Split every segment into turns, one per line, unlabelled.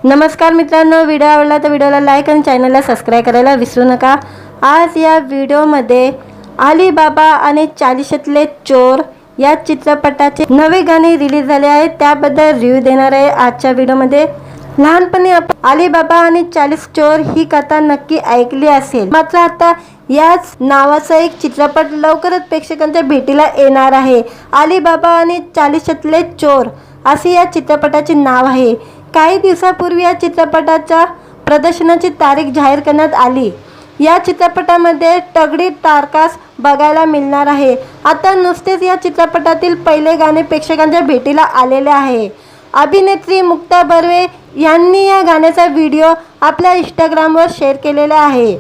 नमस्कार मित्रांनो, व्हिडिओ आवडला तर व्हिडिओला लाईक आणि चॅनलला सबस्क्राइब करायला विसरू नका। आज या व्हिडिओमध्ये अली बाबा आणि चालीशातले चोर या चित्रपटाचे नवे गाणे रिलीज झाले आहे, त्याबद्दल रिव्ह्यू देणार आहे आजच्या व्हिडिओमध्ये। लहानपणी आपण अली बाबा आणि 40 चोर ही कथा नक्की ऐकली असेल, मात्र आता याच नावाचा एक चित्रपट लवकरच प्रेक्षकांच्या भेटीला येणार आहे। अली बाबा आणि चालीशातले चोर असे या चित्रपटाचे नाव आहे। काही दिवसापूर्वी या चित्रपटाच्या प्रदर्शनाची तारीख जाहीर करण्यात आली। या चित्रपटामध्ये तगडी तारकास बघायला मिळणार आहे। आता नुकतेच या चित्रपटातील पहिले गाणे प्रेक्षकांच्या भेटीला आलेले आहे। अभिनेत्री मुक्ता बर्वे यांनी या गाण्याचा व्हिडिओ आपल्या इंस्टाग्रामवर शेअर केलेला आहे।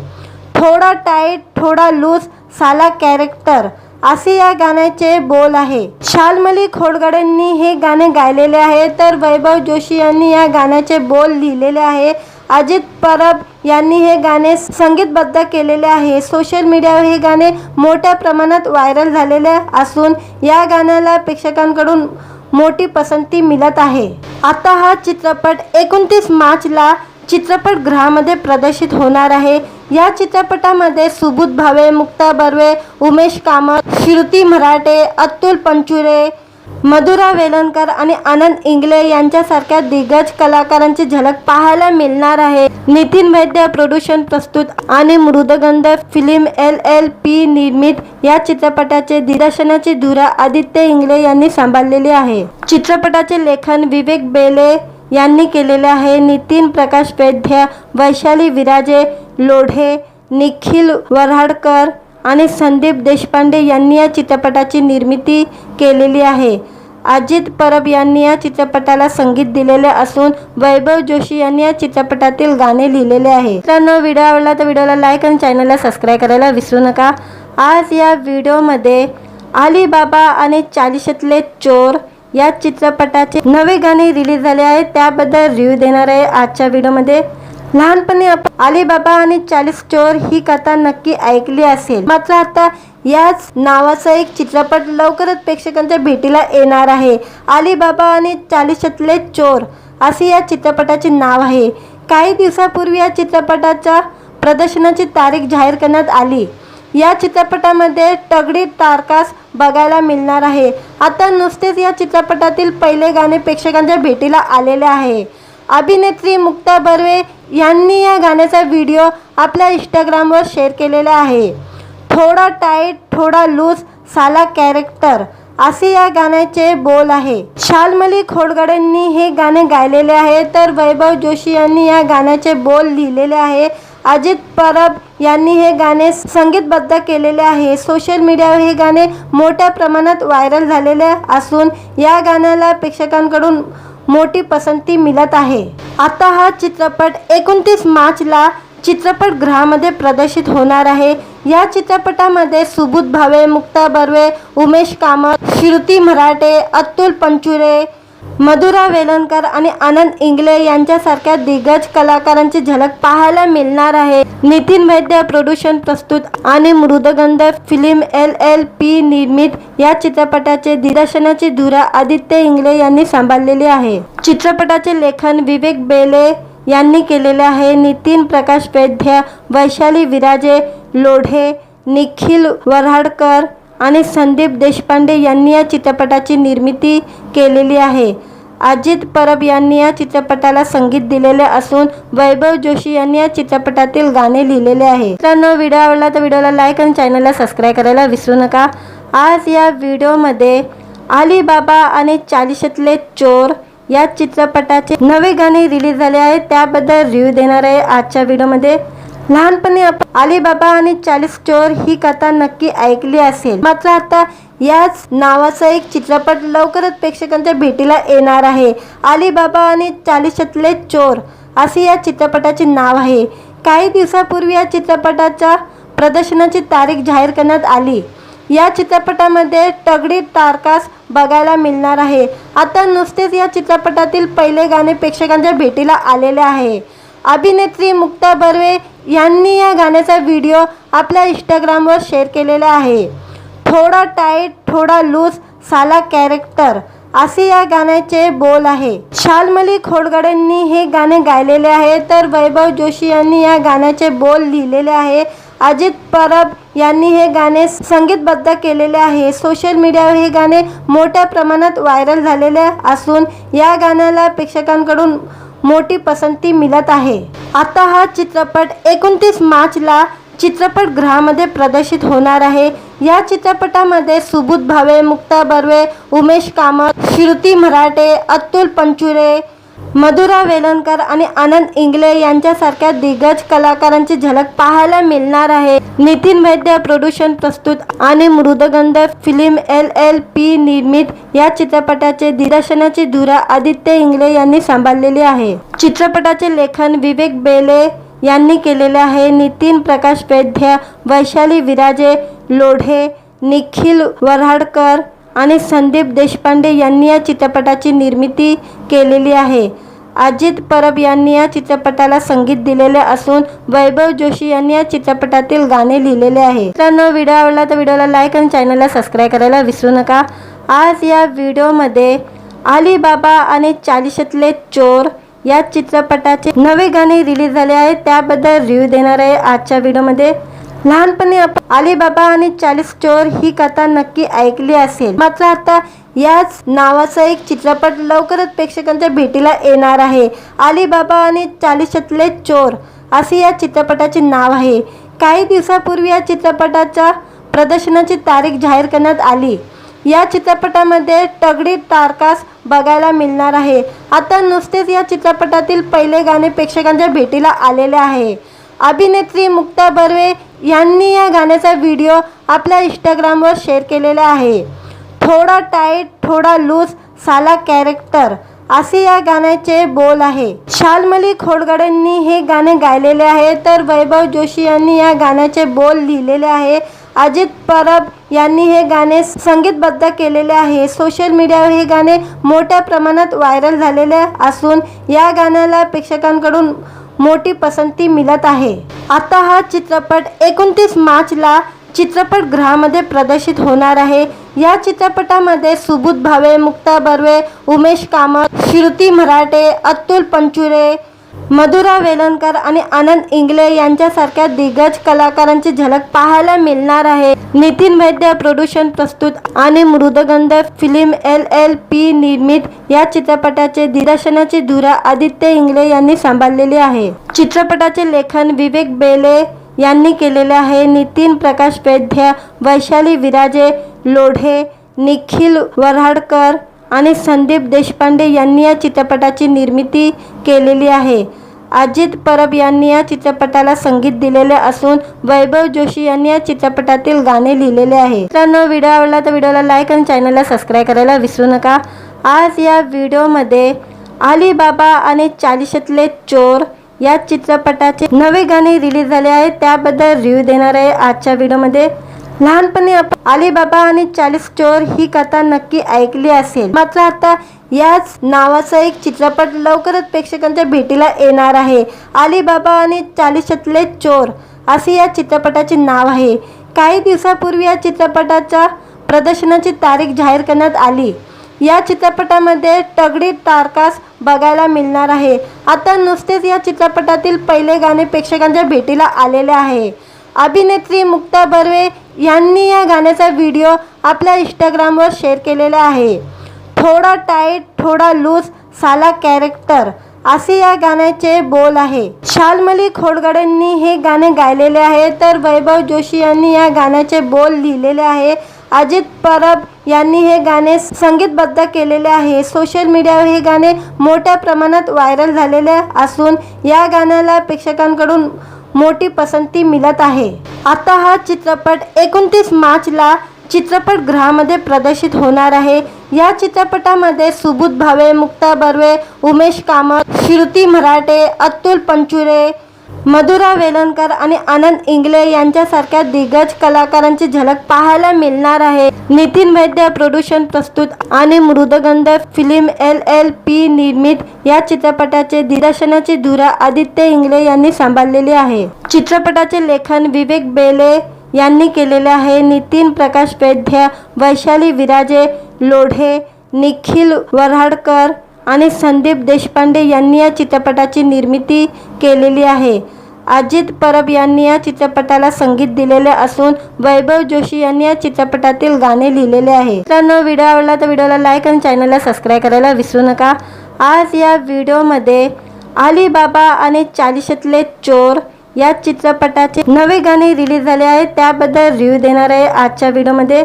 थोडा टाइट थोडा लूज साला कॅरेक्टर असे या गाण्याचे बोल आहे। शाल्मली खोडगडेंनी हे गाणे गायलेले आहे, तर वैभव जोशी यांनी या गाण्याचे बोल लिहिलेले आहे। अजित परब यांनी हे गाणे संगीतबद्ध केलेले आहे। सोशल मीडियावर हे गाणे मोठ्या प्रमाणात व्हायरल झालेले असून या गाण्याला प्रेक्षकांकडून मोठी पसंती मिळत आहे। आता हा चित्रपट 29 मार्चला चित्रपटगृहामध्ये प्रदर्शित होणार आहे। या चित्रपटामध्ये सुबोध भावे, मुक्ता बर्वे, उमेश कामत, श्रुती मराठे, अतुल पंचुरे, मधुरा वेलणकर आणि आनंद इंगले यांच्यासारख्या दिग्गज कलाकारांची झलक पाहायला मिळणार आहे। नितीन वैद्य प्रोडक्शन प्रस्तुत आणि मृदगंध फिल्म LLP निर्मित या चित्रपटाचे दिग्दर्शनाची धुरा आदित्य इंगले यांनी सांभाळलेली आहे। चित्रपटाचे लेखन विवेक बेले यांनी केलेले आहे। नितीन प्रकाश वैद्य, वैशाली विराजे लोढे, निखिल वऱ्हाडकर आणि संदीप देशपांडे यांनी या चित्रपटाची निर्मिती केलेली आहे। अजित परब यांनी या चित्रपटाला संगीत दिलेले असून वैभव जोशी यांनी या चित्रपटातील गाणे लिहिलेले आहे। मित्रांनो, व्हिडिओ आवडला तर व्हिडिओला लाईक आणि चॅनलला सबस्क्राइब करायला विसरू नका। आज या व्हिडिओमध्ये अली बाबा आणि चालीशातले चोर या चित्रपटाचे नवे गाणे रिलीज झाले आहे, त्याबद्दल रिव्ह्यू देणार आहे आजच्या व्हिडिओमध्ये। लहानपणी आपण अली बाबा आणि 40 चोर ही कथा नक्की ऐकली असेल, मात्र आता याच नावाचा एक चित्रपट लवकरच प्रेक्षकांच्या भेटीला येणार आहे। अली बाबा आणि चालीशातले चोर असे या चित्रपटाचे नाव आहे। काही दिवसापूर्वी या चित्रपटाच्या प्रदर्शनाची तारीख जाहीर करण्यात आली। या चित्रपटामध्ये तगडी तारकास बघायला मिळणार आहे। आता नुकतेच या चित्रपटातील पहिले गाणे प्रेक्षकांच्या भेटीला आलेले आहे। अभिनेत्री मुक्ता बर्वे यांनी या गाण्याचा व्हिडिओ आपल्या इंस्टाग्रामवर शेअर केलेला आहे। थोडा टाइट थोडा लूज साला कॅरेक्टर असे या गाण्याचे बोल आहे। शाल्मली खोडगडेंनी हे गाणे गायलेले आहे, तर वैभव जोशी यांनी या गाण्याचे बोल लिहिलेले आहे। अजित परब यांनी हे गाणे संगीतबद्ध केलेले आहे। सोशल मीडियावर हे गाणे मोठ्या प्रमाणात व्हायरल झालेले असून या गाण्याला प्रेक्षकांकडून मोठी पसंती मिळत आहे। आता हा चित्रपट 29 मार्चला चित्रपटगृहामध्ये प्रदर्शित होणार आहे। या चित्रपटामध्ये सुबोध भावे, मुक्ता बर्वे, उमेश कामत, श्रुती मराठे, अतुल पंचुरे, मधुरा वेलणकर आणि आनंद इंगले यांच्यासारख्या दिग्गज कलाकारांची झलक पाहायला मिळणार आहे। नितीन वैद्य प्रोडक्शन प्रस्तुत आणि मृदगंध फिल्म LLP निर्मित या चित्रपटाचे दिग्दर्शनाची धुरा आदित्य इंगले यांनी सांभाळलेली आहे। चित्रपटाचे लेखन विवेक बेले यांनी केलेले आहे। नितीन प्रकाश वैद्य, वैशाली विराजे लोढे, निखिल वऱ्हाडकर आणि संदीप देशपांडे यांनी या चित्रपटाची निर्मिती केलेली आहे। अजित परब यांनी या चित्रपटाला संगीत दिलेले असून वैभव जोशी यांनी या चित्रपटातील गाणे लिहिलेले आहे। मित्रांनो, व्हिडिओ आवडला तर व्हिडिओला लाईक आणि चॅनलला सबस्क्राइब करायला विसरू नका। आज या व्हिडिओमध्ये अली बाबा आणि चालीशातले चोर या चित्रपटाचे नवे गाणे रिलीज झाले आहे, त्याबद्दल रिव्ह्यू देणार आहे आजच्या व्हिडिओमध्ये। लहानपणी आपण अली बाबा आणि 40 चोर ही कथा नक्की ऐकली असेल, मात्र आता याच नावाचा एक चित्रपट लवकरच प्रेक्षकांच्या भेटीला येणार आहे। अली बाबा आणि चालीशातले चोर असे या चित्रपटाचे नाव आहे। काही दिवसापूर्वी या चित्रपटाच्या प्रदर्शनाची तारीख जाहीर करण्यात आली। या चित्रपटामध्ये तगडी तारकास बघायला मिळणार आहे। आता नुकतेच या चित्रपटातील पहिले गाणे प्रेक्षकांच्या भेटीला आलेले आहे। अभिनेत्री मुक्ता बर्वे यांनी या गाण्याचा व्हिडिओ आपल्या इंस्टाग्रामवर शेअर केलेला आहे। थोडा टाइट थोडा लूज साला कॅरेक्टर असे या गाण्याचे बोल आहे। शाल्मली खोडगडेंनी हे गाणे गायलेले आहे, तर वैभव जोशी यांनी या गाण्याचे बोल लिहिलेले आहे। अजित परब यांनी हे गाणे संगीतबद्ध केलेले आहे। सोशल मीडियावर हे गाणे मोठ्या प्रमाणात व्हायरल झालेले असून या गाण्याला प्रेक्षकांकडून मोठी पसंती मिळत आहे। आता हा चित्रपट 29 मार्चला चित्रपटगृहामध्ये प्रदर्शित होणार आहे। या चित्रपटामध्ये सुबोध भावे, मुक्ता बर्वे, उमेश कामत, श्रुती मराठे, अतुल पंचुरे, मधुरा वेलणकर आणि आनंद इंगले यांच्यासारख्या दिग्गज कलाकारांची झलक पाहायला मिळणार आहे। नितीन वैद्य प्रोडक्शन प्रस्तुत आणि मृदगंध फिल्म LLP निर्मित या चित्रपटाचे दिग्दर्शनाची धुरा आदित्य इंगले यांनी सांभाळलेली आहे। चित्रपटाचे लेखन विवेक बेले यांनी केलेले आहे। नितीन प्रकाश वैद्य, वैशाली विराजे लोढे, निखिल वऱ्हाडकर आणि संदीप देशपांडे यांनी या चित्रपटाची निर्मिती केलेली आहे। अजित परब यांनी या चित्रपटाला संगीत दिलेले असून वैभव जोशी यांनी या चित्रपटातील गाणे लिहिलेले आहे। मित्रांनो, व्हिडिओ आवडला तर व्हिडिओला लाईक आणि चॅनलला सबस्क्राईब करायला विसरू नका। आज या व्हिडिओमध्ये अली बाबा आणि चालिशातले चोर या चित्रपटाचे नवे गाणे रिलीज झाले आहे, त्याबद्दल रिव्ह्यू देणार आहे आजच्या व्हिडिओमध्ये। लहानपणी आपण अली बाबा आणि 40 चोर ही कथा नक्की ऐकली असेल, मात्र आता याच नावाचा एक चित्रपट लवकरच प्रेक्षकांच्या भेटीला येणार आहे। अली बाबा आणि चालिशातले चोर असे या चित्रपटाचे नाव आहे। काही दिवसापूर्वी या चित्रपटाच्या प्रदर्शनाची तारीख जाहीर करण्यात आली। या चित्रपटामध्ये तगडी स्टारकास्ट बघायला मिळणार आहे। आता नुकतेच या चित्रपटातील पहिले गाणे प्रेक्षकांच्या भेटीला आलेले आहे। अभिनेत्री मुक्ता बर्वे यांनी या गाण्याचा व्हिडिओ आपल्या इंस्टाग्रामवर शेअर केलेला आहे। थोडा टाईट थोडा लूज साला कॅरेक्टर असे या गाण्याचे बोल आहे। शाल्मली खोडगडेंनी हे गाणे गायलेले आहे, तर वैभव जोशी यांनी या गाण्याचे बोल लिहिलेले आहे। अजित परब यांनी हे गाणे संगीतबद्ध केलेले आहे। सोशल मीडियावर हे गाणे मोठ्या प्रमाणात व्हायरल झालेले असून या गाण्याला प्रेक्षकांकडून मोठी पसंती मिळत आहे। आता हा चित्रपट 29 मार्चला चित्रपटगृहामध्ये प्रदर्शित होणार आहे। या चित्रपटामध्ये सुबोध भावे, मुक्ता बर्वे, उमेश कामत, श्रुती मराठे, अतुल पंचुरे, मधुरा वेलणकर आणि आनंद इंगले यांच्यासारख्या दिग्गज कलाकारांची झलक पाहायला मिळणार आहे। नितीन वैद्य प्रोडक्शन प्रस्तुत आणि मृदगंध फिल्म LLP निर्मित या चित्रपटाचे दिग्दर्शनाची धुरा आदित्य इंगले यांनी सांभाळलेली आहे। चित्रपटाचे लेखन विवेक बेले यांनी केलेले आहे। नितीन प्रकाश वैद्य, वैशाली विराजे लोढे, निखिल वऱ्हाडकर आणि संदीप देशपांडे यांनी या चित्रपटाची निर्मिती केलेली आहे। अजित परब यांनी या चित्रपटाला संगीत दिलेले असून वैभव जोशी यांनी या चित्रपटातील गाणे लिहिलेले आहे। मित्रांनो, व्हिडिओ आवडला तर व्हिडिओला लाईक आणि चॅनलला सबस्क्राईब करायला विसरू नका। आज या व्हिडिओमध्ये अली बाबा आणि चालिशातले चोर या चित्रपटाचे नवे गाणे रिलीज झाले आहे, त्याबद्दल रिव्ह्यू देणार आहे आजच्या व्हिडिओमध्ये। लहानपणी आपण अली बाबा आणि 40 चोर ही कथा नक्की ऐकली असेल, मात्र आता याच नावाचा एक चित्रपट लवकरच प्रेक्षकांच्या भेटीला येणार आहे। अली बाबा आणि चालिशातले चोर असे या चित्रपटाचे नाव आहे। काही दिवसापूर्वी या चित्रपटाच्या प्रदर्शनाची तारीख जाहीर करण्यात आली। या चित्रपटामध्ये तगडी स्टारकास्ट बघायला मिळणार आहे। आता नुकतेच या चित्रपटातील पहिले गाणे प्रेक्षकांच्या भेटीला आलेले आहे। अभिनेत्री मुक्ता बर्वे यांनी या गाण्याचा व्हिडिओ आपल्या इंस्टाग्रामवर शेअर केलेला आहे। थोडा टाईट थोडा लूज साला कॅरेक्टर असे या गाण्याचे बोल आहे। शाल्मली खोडगडेंनी हे गाणे गायलेले आहे, तर वैभव जोशी यांनी या गाण्याचे बोल लिहिलेले आहे। अजित परब यांनी हे गाणे संगीतबद्ध केलेले आहे। सोशल मीडियावर हे गाणे मोठ्या प्रमाणात व्हायरल झालेले असून या गाण्याला प्रेक्षकांकडून मोठी पसंती मिळत आहे। आता हा चित्रपट 29 मार्चला चित्रपटगृहामध्ये प्रदर्शित होणार आहे। या चित्रपटामध्ये सुबोध भावे, मुक्ता बर्वे, उमेश कामत, श्रुती मराठे, अतुल पंचुरे, मधुरा वेलणकर आणि आनंद इंगले यांच्यासारख्या दिग्गज कलाकारांची झलक पाहायला मिळणार आहे। नितीन वैद्य प्रोडक्शन प्रस्तुत आणि मृदगंध फिल्म LLP निर्मित या चित्रपटाचे दिग्दर्शनाची धुरा आदित्य इंगले यांनी सांभाळलेली आहे। चित्रपटाचे लेखन विवेक बेले यांनी केलेले आहे। नितीन प्रकाश वैद्य, वैशाली विराजे लोढे, निखिल वऱ्हाडकर आणि संदीप देशपांडे यांनी या चित्रपटाची निर्मिती केलेली आहे. अजित परब यांनी या चित्रपटाला संगीत दिलेले असून वैभव जोशी यांनी या चित्रपटातील गाणे लिहिलेले आहे. मित्रांनो, व्हिडिओ आवडला तर व्हिडिओला लाईक आणि चॅनलला सबस्क्राईब करायला विसरू नका. आज या व्हिडिओमध्ये अली बाबा आणि चालिशातले चोर या चित्रपटाचे नवे गाणे रिलीज झाले आहे, त्याबद्दल रिव्ह्यू देणार आहे आजच्या व्हिडिओमध्ये.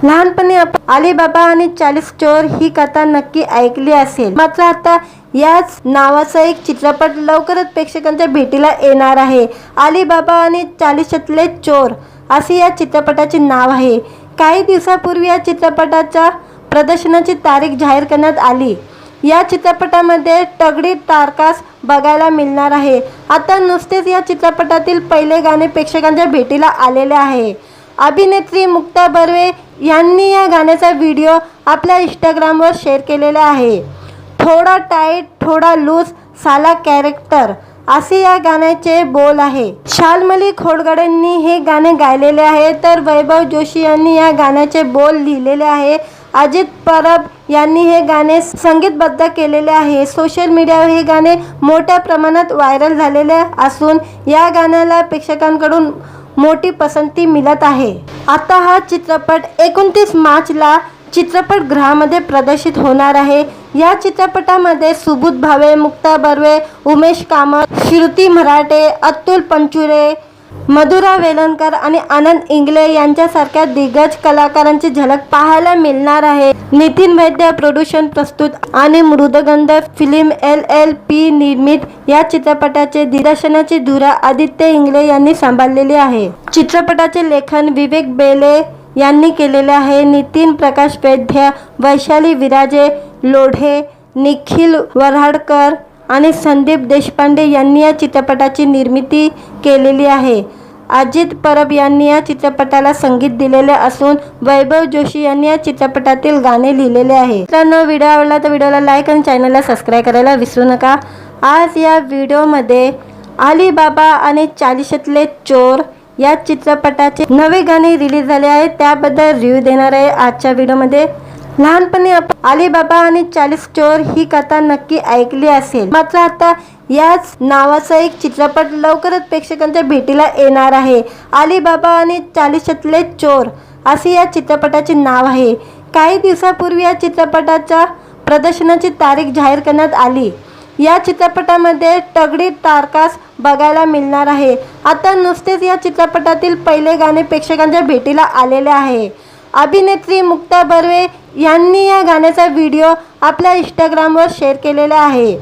लहानपणी आपण अली बाबा आणि 40 चोर ही कथा नक्की ऐकली असेल, मात्र आता याच नावाचा एक चित्रपट लवकरच प्रेक्षकांच्या भेटीला येणार आहे. अली बाबा आणि चालिशातले चोर असे या चित्रपटाचे नाव आहे. काही दिवसापूर्वी या चित्रपटाच्या प्रदर्शनाची तारीख जाहीर करण्यात आली. या चित्रपटामध्ये तगडी स्टारकास्ट बघायला मिळणार आहे. आता नुकतेच या चित्रपटातील पहिले गाणे प्रेक्षकांच्या भेटीला आलेले आहे. अभिनेत्री मुक्ता बर्वे यांनी या गाण्याचा व्हिडिओ आपल्या इंस्टाग्रामवर शेअर केलेला आहे. थोडा टाईट थोडा लूज साला कॅरेक्टर असे या गाण्याचे बोल आहे. शाल्मली खोडगडेंनी हे गाणे गायलेले आहे, तर वैभव जोशी यांनी या गाण्याचे बोल लिहिलेले आहे. अजित परब यांनी हे गाणे संगीतबद्ध केलेले आहे. सोशल मीडियावर हे गाणे मोठ्या प्रमाणात व्हायरल झालेले असून या गाण्याला प्रेक्षकांकडून मोठी पसंती मिळत आहे. आता हा चित्रपट 29 मार्चला चित्रपटगृहामध्ये प्रदर्शित होणार आहे. या चित्रपटामध्ये सुबोध भावे, मुक्ता बर्वे, उमेश कामत, श्रुती मराठे, अतुल पंचुरे, मधुरा वेलणकर आणि आनंद इंगले यांच्यासारख्या दिग्गज कलाकारांची झलक पाहायला मिळणार आहे. नितीन वैद्य प्रोडक्शन प्रस्तुत आणि मृदगंध फिल्म LLP निर्मित या चित्रपटाचे दिग्दर्शनाची धुरा आदित्य इंगले यांनी सांभाळलेली आहे. चित्रपटाचे लेखन विवेक बेले यांनी केलेले आहे. नितीन प्रकाश वैद्य, वैशाली विराजे लोढे, निखिल वऱ्हाडकर आणि संदीप देशपांडे यांनी या चित्रपटाची निर्मिती केलेली आहे. अजित परब यांनी या चित्रपटाला संगीत दिलेले असून वैभव जोशी यांनी या चित्रपटातील गाणे लिहिलेले आहे. मित्रांनो, व्हिडिओ आवडला तर व्हिडिओला लाईक आणि चॅनलला सबस्क्राईब करायला विसरू नका. आज या व्हिडिओमध्ये अली बाबा आणि चालिशातले चोर या चित्रपटाचे नवे गाणे रिलीज झाले आहे, त्याबद्दल रिव्ह्यू देणार आहे आजच्या व्हिडिओमध्ये. लहानपणी आपण अली बाबा आणि 40 चोर ही कथा नक्की ऐकली असेल, मात्र आता याच नावाचा एक चित्रपट लवकरच प्रेक्षकांच्या भेटीला येणार आहे. अली बाबा आणि चालिशातले चोर असे या चित्रपटाचे नाव आहे. काही दिवसापूर्वी या चित्रपटाच्या प्रदर्शनाची तारीख जाहीर करण्यात आली. या चित्रपटामध्ये तगडी स्टारकास्ट बघायला मिळणार आहे. आता नुकतेच या चित्रपटातील पहिले गाणे प्रेक्षकांच्या भेटीला आलेले आहे. अभिनेत्री मुक्ता बर्वे यांनी या गाण्याचा व्हिडिओ आपल्या इंस्टाग्रामवर शेअर केलेला आहे.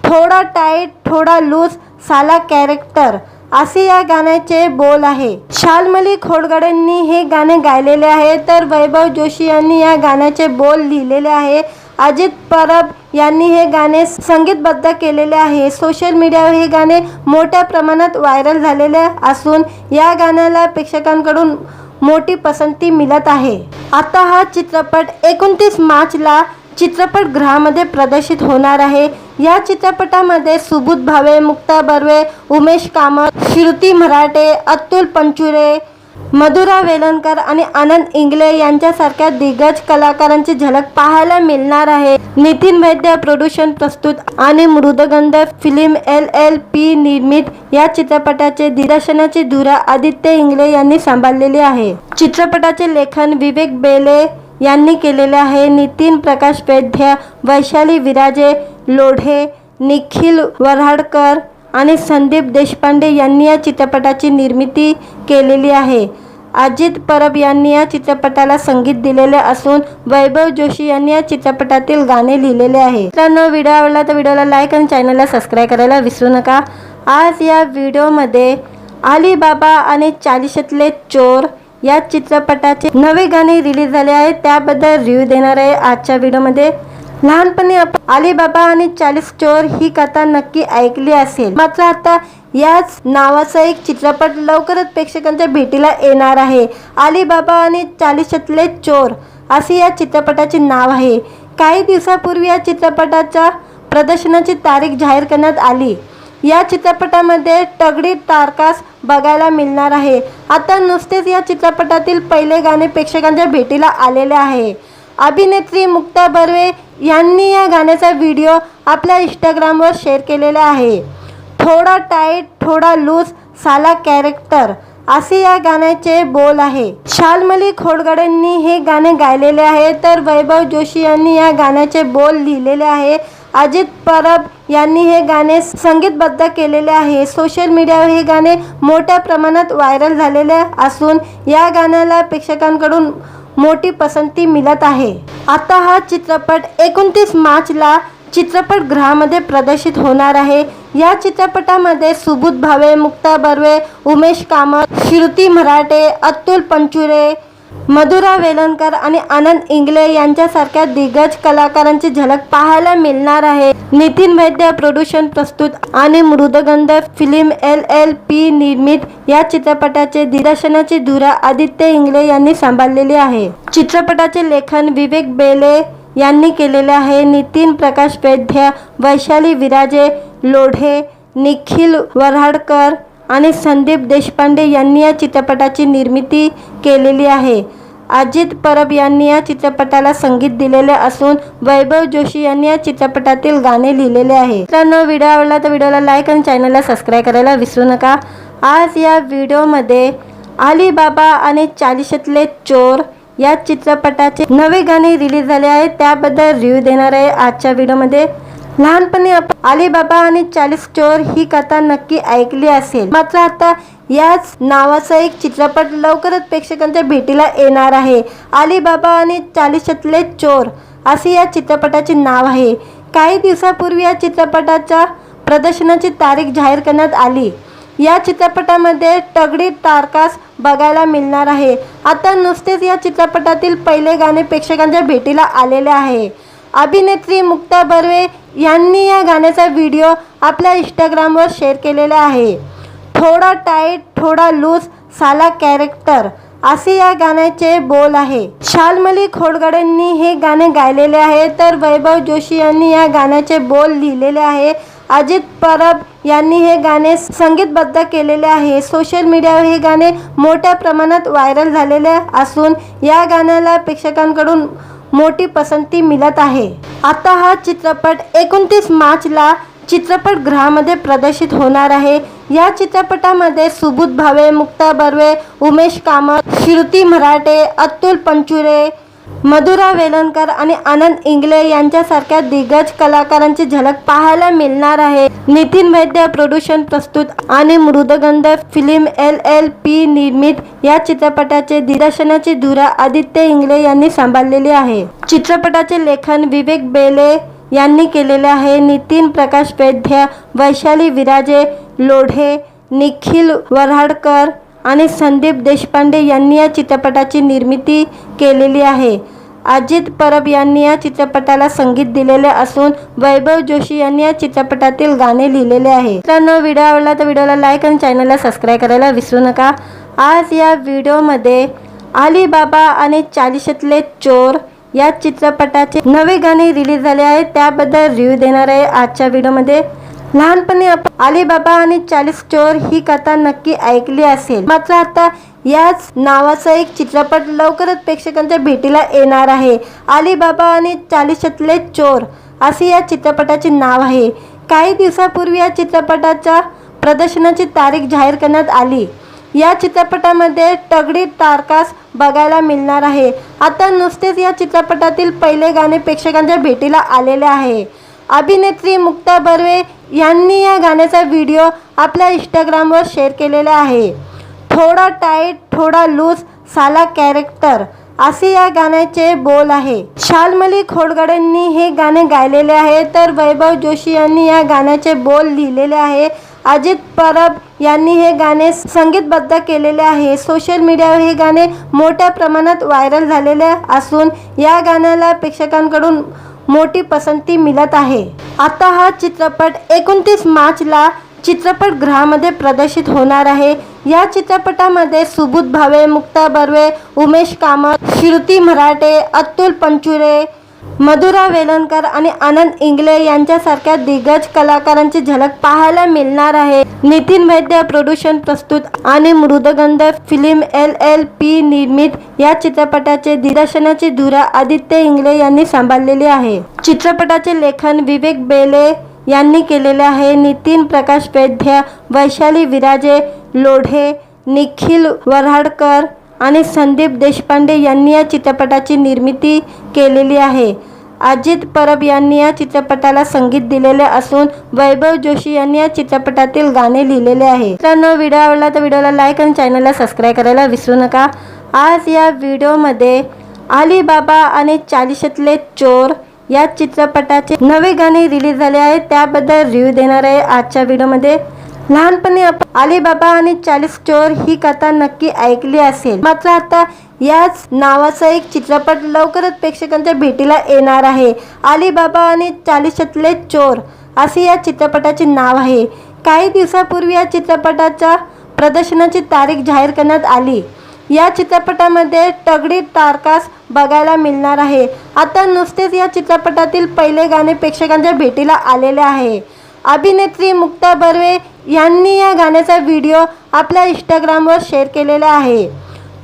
थोडा टाईट थोडा लूज साला कॅरेक्टर असे या गाण्याचे बोल आहे. शाल्मली खोडगडेंनी हे गाणे गायलेले आहे, तर वैभव जोशी यांनी या गाण्याचे बोल लिहिलेले आहे. अजित परब यांनी हे गाणे संगीतबद्ध केलेले आहे. सोशल मीडियावर हे गाणे मोठ्या प्रमाणात व्हायरल झालेले असून या गाण्याला प्रेक्षकांकडून मोठी पसंती मिळत आहे. आता हा चित्रपट 29 मार्चला चित्रपटगृहामध्ये प्रदर्शित होणार आहे. या चित्रपटामध्ये सुबोध भावे, मुक्ता बर्वे, उमेश कामत, श्रुती मराठे, अतुल पंचुरे, मधुरा वेलणकर आणि आनंद इंगले यांच्यासारख्या दिग्गज कलाकारांची झलक पाहायला मिळणार आहे. नितीन वैद्य प्रोडक्शन प्रस्तुत आणि मृदगंध फिल्म LLP निर्मित या चित्रपटाचे दिग्दर्शनाची धुरा आदित्य इंगले यांनी सांभाळलेली आहे. चित्रपटाचे लेखन विवेक बेले यांनी केलेले आहे. नितीन प्रकाश वैद्य, वैशाली विराजे लोढे, निखिल वऱ्हाडकर आणि संदीप देशपांडे यांनी या चित्रपटाची निर्मिती केलेली आहे. अजित परब यांनी या चित्रपटाला संगीत दिलेले असून वैभव जोशी यांनी या चित्रपटातील गाणे लिहिलेले आहे. मित्रांनो, व्हिडिओ आवडला तर व्हिडिओला लाईक आणि चॅनलला सबस्क्राईब करायला विसरू नका. आज या व्हिडिओमध्ये अली बाबा आणि चालिशातले चोर या चित्रपटाचे नवे गाणे रिलीज झाले आहे, त्याबद्दल रिव्ह्यू देणार आहे आजच्या व्हिडिओमध्ये. लहानपणी आपण अली बाबा आणि 40 चोर ही कथा नक्की ऐकली असेल, मात्र आता याच नावाचा एक चित्रपट लवकरच प्रेक्षकांच्या भेटीला येणार आहे. अली बाबा आणि चालिशातले चोर असे या चित्रपटाचे नाव आहे. काही दिवसापूर्वी या चित्रपटाच्या प्रदर्शनाची तारीख जाहीर करण्यात आली. या चित्रपटामध्ये तगडी स्टारकास्ट बघायला मिळणार आहे. आता नुकतेच या चित्रपटातील पहिले गाणे प्रेक्षकांच्या भेटीला आलेले आहे. अभिनेत्री मुक्ता बर्वे यांनी या गाण्याचा व्हिडिओ आपल्या इंस्टाग्रामवर शेअर केलेला आहे। थोडा टाईट थोडा लूज साला कॅरेक्टर असे या गाण्याचे बोल आहे। शाल्मली खोडगडेंनी हे गाणे गायलेले आहे, तर वैभव जोशी यांनी या गाण्याचे बोल लिहिलेले आहे। अजित परब यांनी हे गाणे संगीतबद्ध केलेले आहे। सोशल मीडियावर हे गाणे मोठ्या प्रमाणात व्हायरल झालेले असून या गाण्याला प्रेक्षकांकडून मोठी पसंती मिळत आहे। आता हा चित्रपट 29 मार्चला चित्रपटगृहामध्ये प्रदर्शित होणार आहे। या चित्रपटामध्ये सुबोध भावे, मुक्ता बर्वे, उमेश कामत, श्रुती मराठे, अतुल पंचुरे, मधुरा वेलणकर आणि आनंद इंगळे यांच्यासारख्या दिग्गज कलाकारांची झलक पाहायला मिळणार आहे। नितीन वैद्य प्रोडक्शन प्रस्तुत आणि मृदगंध फिल्म LLP निर्मित या चित्रपटाचे दिग्दर्शनाची धुरा आदित्य इंगळे यांनी सांभाळलेली आहे। चित्रपटाचे लेखन विवेक बेले यांनी केलेले आहे। नितीन प्रकाश वैद्य, वैशाली विराजे लोढे, निखिल वऱ्हाडकर आणि संदीप देशपांडे यांनी या चित्रपटाची निर्मिती केलेली आहे। अजित परब यांनी या चित्रपटाला संगीत दिलेले असून वैभव जोशी यांनी या चित्रपटातील गाणे लिहिलेले आहे। मित्रांनो, व्हिडिओ आवडला तर व्हिडिओला लाईक आणि चॅनलला सबस्क्राईब करायला विसरू नका। आज या व्हिडिओमध्ये अली बाबा आणि चालिशातले चोर या चित्रपटाचे नवे गाणे रिलीज झाले आहे, त्याबद्दल रिव्ह्यू देणार आहे आजच्या व्हिडिओमध्ये। लहानपणी आपण अली बाबा आणि 40 चोर ही कथा नक्की ऐकली असेल, मात्र आता याच नावाचा एक चित्रपट लवकरच प्रेक्षकांच्या भेटीला येणार आहे। अली बाबा आणि चालिशातले चोर असे या चित्रपटाचे नाव आहे। काही दिवसापूर्वी या चित्रपटाच्या प्रदर्शनाची तारीख जाहीर करण्यात आली। या चित्रपटामध्ये तगडी स्टारकास्ट बघायला मिळणार आहे। आता नुकतेच या चित्रपटातील पहिले गाणे प्रेक्षकांच्या भेटीला आलेले आहे। अभिनेत्री मुक्ता बर्वे यांनी या गाण्याचा व्हिडिओ आपल्या इंस्टाग्रामवर शेअर केलेला आहे। थोडा टाईट थोडा लूज साला कॅरेक्टर असे या गाण्याचे बोल आहे। शाल्मली खोडगडेंनी हे गाणे गायलेले आहे, तर वैभव जोशी यांनी या गाण्याचे बोल लिहिलेले आहे। अजित परब यांनी हे गाणे संगीतबद्ध केलेले आहे। सोशल मीडियावर हे गाणे मोठ्या प्रमाणात व्हायरल झालेले असून या गाण्याला प्रेक्षकांकडून मोठी पसंती मिळत आहे। आता हा चित्रपट 29 मार्चला चित्रपटगृहामध्ये प्रदर्शित होणार आहे। या चित्रपटामध्ये सुबोध भावे, मुक्ता बर्वे, उमेश कामत, श्रुती मराठे, अतुल पंचुरे, मधुरा वेलणकर आणि आनंद इंगळे यांच्यासारख्या दिग्गज कलाकारांची झलक पाहायला मिळणार आहे। नितीन वैद्य प्रोडक्शन प्रस्तुत आणि मृदगंध फिल्म LLP निर्मित या चित्रपटाचे दिग्दर्शनाची धुरा आदित्य इंगळे यांनी सांभाळलेली आहे। चित्रपटाचे लेखन विवेक बेले यांनी केलेले आहे। नितीन प्रकाश वैद्य, वैशाली विराजे लोढे, निखिल वऱ्हाडकर आणि संदीप देशपांडे यांनी या चित्रपटाची निर्मिती केलेली आहे। अजित परब यांनी या चित्रपटाला संगीत दिलेले असून वैभव जोशी यांनी या चित्रपटातील गाणे लिहिलेले आहे। मित्रांनो, व्हिडिओ आवडला तर व्हिडिओला लाईक आणि चॅनलला सबस्क्राईब करायला विसरू नका। आज या व्हिडिओमध्ये अली बाबा आणि चालिशातले चोर या चित्रपटाचे नवे गाणे रिलीज झाले आहे, त्याबद्दल रिव्ह्यू देणार आहे आजच्या व्हिडिओमध्ये। लहानपणी आपण अली बाबा आणि 40 चोर ही कथा नक्की ऐकली असेल, मात्र आता याच नावाचा एक चित्रपट लवकरच प्रेक्षकांच्या भेटीला येणार आहे। अली बाबा आणि चालिशातले चोर असे या चित्रपटाचे नाव आहे। काही दिवसापूर्वी या चित्रपटाच्या प्रदर्शनाची तारीख जाहीर करण्यात आली। या चित्रपटामध्ये तगडी स्टारकास्ट बघायला मिळणार आहे। आता नुकतेच या चित्रपटातील पहिले गाणे प्रेक्षकांच्या भेटीला आलेले आहे। अभिनेत्री मुक्ता बर्वे यांनी या गाण्याचा व्हिडिओ आपल्या इंस्टाग्रामवर शेअर केलेला आहे। थोडा टाईट थोडा लूज साला कॅरेक्टर असे या गाण्याचे बोल आहे। शाल्मली खोडगडेंनी हे गाणे गायलेले आहे, तर वैभव जोशी यांनी या गाण्याचे बोल लिहिलेले आहे। अजित परब यांनी हे गाणे संगीतबद्ध केलेले आहे। सोशल मीडियावर हे गाणे मोठ्या प्रमाणात व्हायरल झालेले असून या गाण्याला प्रेक्षकांकडून मोठी पसंती मिळत आहे। आता हा चित्रपट 29 मार्चला चित्रपटगृहामध्ये प्रदर्शित होणार आहे। या चित्रपटामध्ये सुबोध भावे, मुक्ता बर्वे, उमेश कामत, श्रुती मराठे, अतुल पंचुरे, मधुरा वेलणकर आणि आनंद इंगळे यांच्यासारख्या दिग्गज कलाकारांची झलक पाहायला मिळणार आहे. नितीन वैद्य प्रोडक्शन प्रस्तुत आणि मृदगंध फिल्म LLP निर्मित या चित्रपटाचे दिग्दर्शनाची धुरा आदित्य इंगळे यांनी सांभाळलेली आहे. चित्रपटाचे लेखन विवेक बेले यांनी केलेले आहे. नितीन प्रकाश वैद्य, वैशाली विराजे लोढे, निखिल वऱ्हाडकर आणि संदीप देशपांडे यांनी या चित्रपटाची निर्मिती केलेली आहे. अजित परब यांनी या चित्रपटाला संगीत दिलेले असून वैभव जोशी यांनी या चित्रपटातील गाणे लिहिलेले आहे. मित्रांनो, व्हिडिओ आवडला तर व्हिडिओला लाईक आणि चॅनलला सबस्क्राईब करायला विसरू नका. आज या व्हिडिओमध्ये अली बाबा आणि चालिशातले चोर या चित्रपटाचे नवे गाणे रिलीज झाले आहे, त्याबद्दल रिव्ह्यू देणार आहे आजच्या व्हिडिओमध्ये. लहानपणी आपण अली बाबा आणि 40 चोर ही कथा नक्की ऐकली असेल, मात्र आता याच नावाचा एक चित्रपट लवकरच प्रेक्षकांच्या भेटीला येणार आहे. अली बाबा आणि चालिशातले चोर असे या चित्रपटाचे नाव आहे. काही दिवसापूर्वी या चित्रपटाच्या प्रदर्शनाची तारीख जाहीर करण्यात आली. या चित्रपटामध्ये तगडी तारकास बघायला मिळणार आहे. आता नुसतेच या चित्रपटातील पहिले गाणे प्रेक्षकांच्या भेटीला आलेले आहे. अभिनेत्री मुक्ता बर्वे यांनी या गाण्याचा व्हिडिओ आपल्या इंस्टाग्रामवर शेअर केलेला आहे.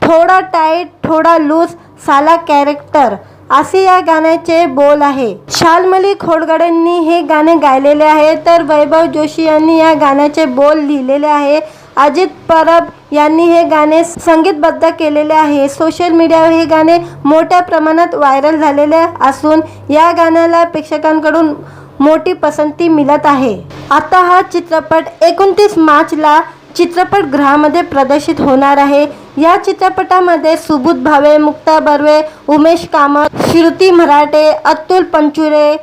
थोडा टाईट थोडा लूज साला कॅरेक्टर असे या गाण्याचे बोल आहे. शाल्मली खोडगडेंनी हे गाणे गायलेले आहे, तर वैभव जोशी यांनी या गाण्याचे बोल लिहिलेले आहे. अजित परब यांनी हे गाणे संगीतबद्ध केलेले आहे. सोशल मीडियावर हे गाणे मोठ्या प्रमाणात व्हायरल झालेले असून या गाण्याला प्रेक्षकांकडून मोठी पसंती मिळत आहे. आता हा चित्रपट 29 मार्चला चित्रपटगृहामध्ये प्रदर्शित होणार आहे. या चित्रपटामध्ये सुबोध भावे, मुक्ता बर्वे, उमेश कामत, श्रुती मराठे, अतुल पंचुरे,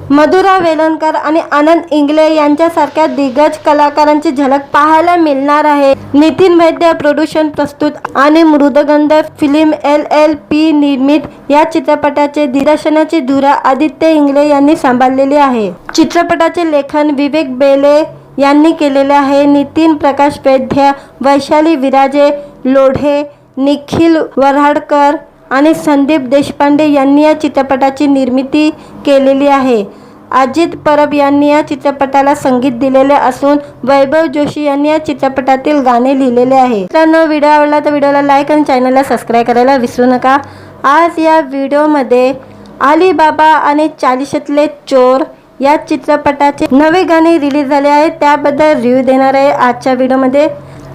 मधुरा वेलणकर आणि आनंद इंगळे यांच्यासारख्या दिग्गज कलाकारांची झलक पाहायला मिळणार आहे. नितीन वैद्य प्रोडक्शन प्रस्तुत आणि मृदगंध फिल्म LLP निर्मित या चित्रपटाचे दिग्दर्शनाची धुरा आदित्य इंगळे यांनी सांभाळलेली आहे. चित्रपटाचे लेखन विवेक बेले यांनी केलेले आहे. नितीन प्रकाश वैद्य, वैशाली विराजे लोढे, निखिल वऱ्हाडकर आणि संदीप देशपांडे यांनी या चित्रपटाची निर्मिती केलेली आहे. अजित परब यांनी या चित्रपटाला संगीत दिलेले असून वैभव जोशी यांनी या चित्रपटातील गाणे लिहिलेले आहे. मित्रांनो, व्हिडिओ आवडला तर व्हिडिओला लाईक आणि चॅनलला सबस्क्राईब करायला विसरू नका. आज या व्हिडिओमध्ये अली बाबा आणि चालिशातले चोर या चित्रपटाचे नवे गाणे रिलीज झाले आहे, त्याबद्दल रिव्ह्यू देणार आहे आजच्या व्हिडिओमध्ये.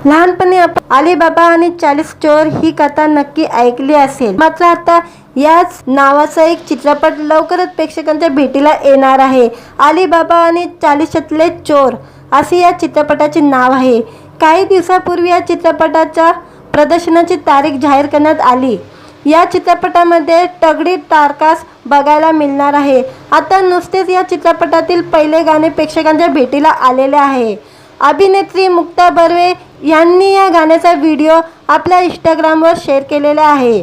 लहानपणी आपण अली बाबा आणि 40 चोर ही कथा नक्की ऐकली असेल, मात्र आता याच नावाचा एक चित्रपट लवकरच प्रेक्षकांच्या भेटीला येणार आहे. अली बाबा आणि चालिशातले चोर असे या चित्रपटाचे नाव आहे. काही दिवसापूर्वी या चित्रपटाच्या प्रदर्शनाची तारीख जाहीर करण्यात आली. या चित्रपटामध्ये तगडी तारकास बघायला मिळणार आहे. आता नुसतेच या चित्रपटातील पहिले गाणे प्रेक्षकांच्या भेटीला आलेले आहे. अभिनेत्री मुक्ता बर्वे यांनी या गाण्याचा व्हिडिओ आपल्या इंस्टाग्रामवर शेअर केलेला आहे.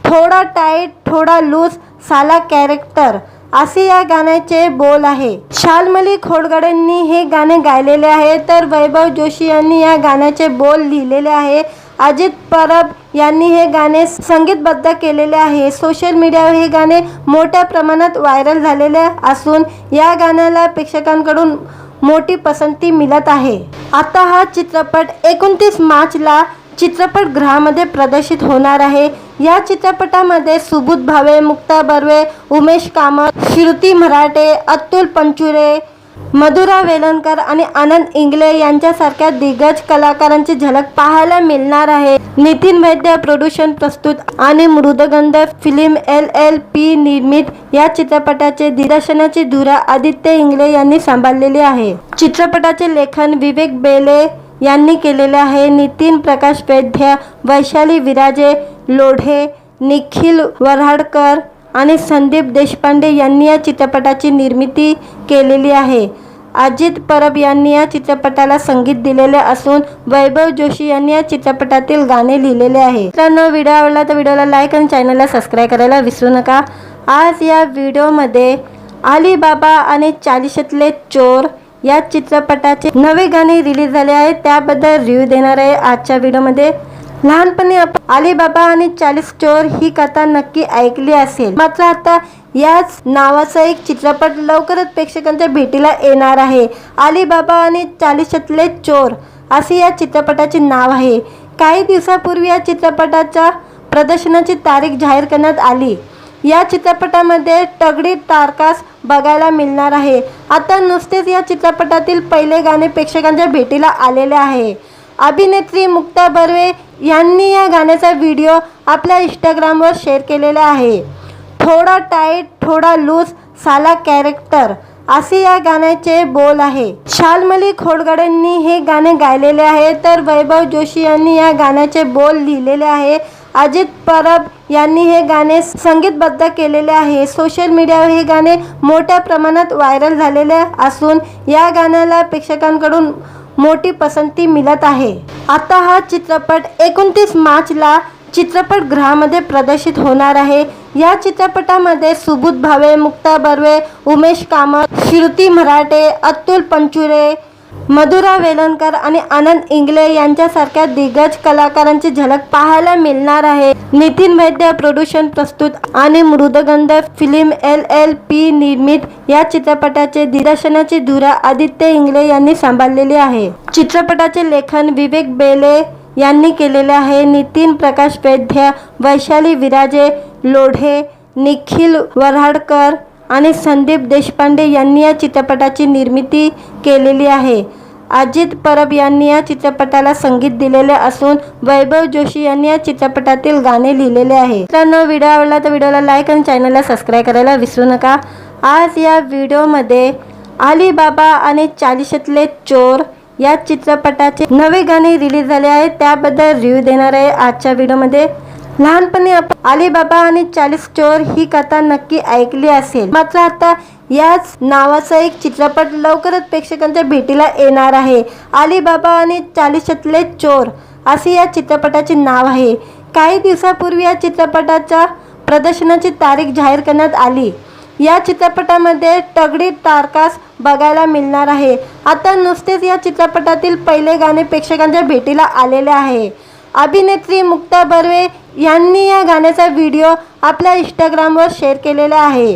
थोडा टाईट थोडा लूज साला कॅरेक्टर असे या गाण्याचे बोल आहे. शाल्मली खोडगडेंनी हे गाणे गायलेले आहे, तर वैभव जोशी यांनी या गाण्याचे बोल लिहिलेले आहे. अजित परब यांनी हे गाणे संगीतबद्ध केलेले आहे. सोशल मीडियावर हे गाणे मोठ्या प्रमाणात व्हायरल झालेले असून या गाण्याला प्रेक्षकांकडून मोठी पसंती मिळत आहे. आता हा चित्रपट 29 मार्चला चित्रपटगृहामध्ये प्रदर्शित होणार आहे. या चित्रपटामध्ये सुबोध भावे, मुक्ता बर्वे, उमेश कामत, श्रुती मराठे, अतुल पंचुरे, मधुरा वेलणकर आणि आनंद इंगळे यांच्यासारख्या दिग्गज कलाकारांची झलक पाहायला मिळणार आहे. नितीन वैद्य प्रोडक्शन प्रस्तुत आणि मृदगंध फिल्म LLP निर्मित या चित्रपटाचे दिग्दर्शनाची धुरा आदित्य इंगळे यांनी सांभाळलेली आहे. चित्रपटाचे लेखन विवेक बेले यांनी केलेले आहे. नितीन प्रकाश वैद्य, वैशाली विराजे लोढे, निखिल वऱ्हाडकर आणि संदीप देशपांडे यांनी या चित्रपटाची निर्मिती केलेली आहे. अजित परब यांनी या चित्रपटाला संगीत दिलेले असून वैभव जोशी यांनी या चित्रपटातील गाणे लिहिलेले आहे. मित्रांनो, व्हिडिओ आवडला तर व्हिडिओला लाईक आणि चॅनलला सबस्क्राईब करायला विसरू नका. आज या व्हिडिओमध्ये अली बाबा आणि चालिशातले चोर या चित्रपटाचे नवे गाणे रिलीज झाले आहे, त्याबद्दल रिव्ह्यू देणार आहे आजच्या व्हिडिओमध्ये. लहानपणी आपण अली बाबा आणि 40 चोर ही कथा नक्की ऐकली असेल, मात्र आता याच नावाचा एक चित्रपट लवकरच प्रेक्षकांच्या भेटीला येणार आहे। अलीबाबा आणि 40तले चोर असे या चित्रपटाचे नाव आहे। काही दिवसापूर्वी या चित्रपटाच्या प्रदर्शनाची तारीख जाहीर करण्यात आली। या चित्रपटामध्ये तगडी स्टारकास्ट बघायला मिळणार आहे। आता नुकतेच या चित्रपटातील पहिले गाणे प्रेक्षकांच्या भेटीला आलेले आहे। अभिनेत्री मुक्ता बर्वे यांनी या गाण्याचा व्हिडिओ आपल्या इंस्टाग्रामवर शेअर केलेला आहे। थोडा टाईट थोडा लूज साला कॅरेक्टर असे या गाण्याचे बोल आहे। शाल्मली खोडगडेंनी हे गाणे गायलेले आहे, तर वैभव जोशी यांनी या गाण्याचे बोल लिहिलेले आहे। अजित परब यांनी हे गाणे संगीतबद्ध केलेले आहे। सोशल मीडियावर हे गाणे मोठ्या प्रमाणात व्हायरल झालेले असून या गाण्याला प्रेक्षकांकडून मोठी पसंती मिळत आहे। आता हा चित्रपट 29 मार्चला चित्रपटगृहामध्ये प्रदर्शित होणार आहे। या चित्रपटामध्ये सुबोध भावे, मुक्ता बर्वे, उमेश कामत, श्रुती मराठे, अतुल पंचुरे, मधुरा वेलणकर आणि आनंद इंगले यांच्यासारख्या दिग्गज कलाकारांची झलक पाहायला मिळणार आहे। नितीन वैद्य प्रोडक्शन प्रस्तुत आणि मृदगंध फिल्म LLP निर्मित या चित्रपटाचे दिग्दर्शनाची धुरा आदित्य इंगले यांनी सांभाळलेली आहे। चित्रपटाचे लेखन विवेक बेले यांनी केलेले आहे। नितीन प्रकाश वैद्य, वैशाली विराजे लोढे, निखिल वऱ्हाडकर आणि संदीप देशपांडे यांनी या चित्रपटाची निर्मिती केलेली आहे। अजित परब यांनी या चित्रपटाला संगीत दिलेले असून वैभव जोशी यांनी या चित्रपटातील गाणे लिहिलेले आहे। मित्रांनो, व्हिडिओ आवडला तर व्हिडिओला लाईक आणि चॅनलला सबस्क्राईब करायला विसरू नका। आज या व्हिडिओमध्ये अलीबाबा आणि 40तले चोर या चित्रपटाचे नवे गाणे रिलीज झाले आहे, त्याबद्दल रिव्ह्यू देणार आहे आजच्या व्हिडिओमध्ये। लहानपणी आपण अलीबाबा आणि 40 चोर ही कथा नक्की ऐकली असेल, मात्र आता याच नावाचा एक चित्रपट लवकरच प्रेक्षकांच्या भेटीला येणार आहे। अलीबाबा आणि 40तले चोर असे या चित्रपटाचे नाव आहे। काही दिवसापूर्वी या चित्रपटाच्या प्रदर्शनाची तारीख जाहीर करण्यात आली। या चित्रपटामध्ये तगडी स्टारकास्ट बघायला मिळणार आहे। आता नुकतेच या चित्रपटातील पहिले गाणे प्रेक्षकांच्या भेटीला आलेले आहे। अभिनेत्री मुक्ता बर्वे यांनी या गाण्याचा व्हिडिओ आपल्या इंस्टाग्रामवर शेअर केलेला आहे।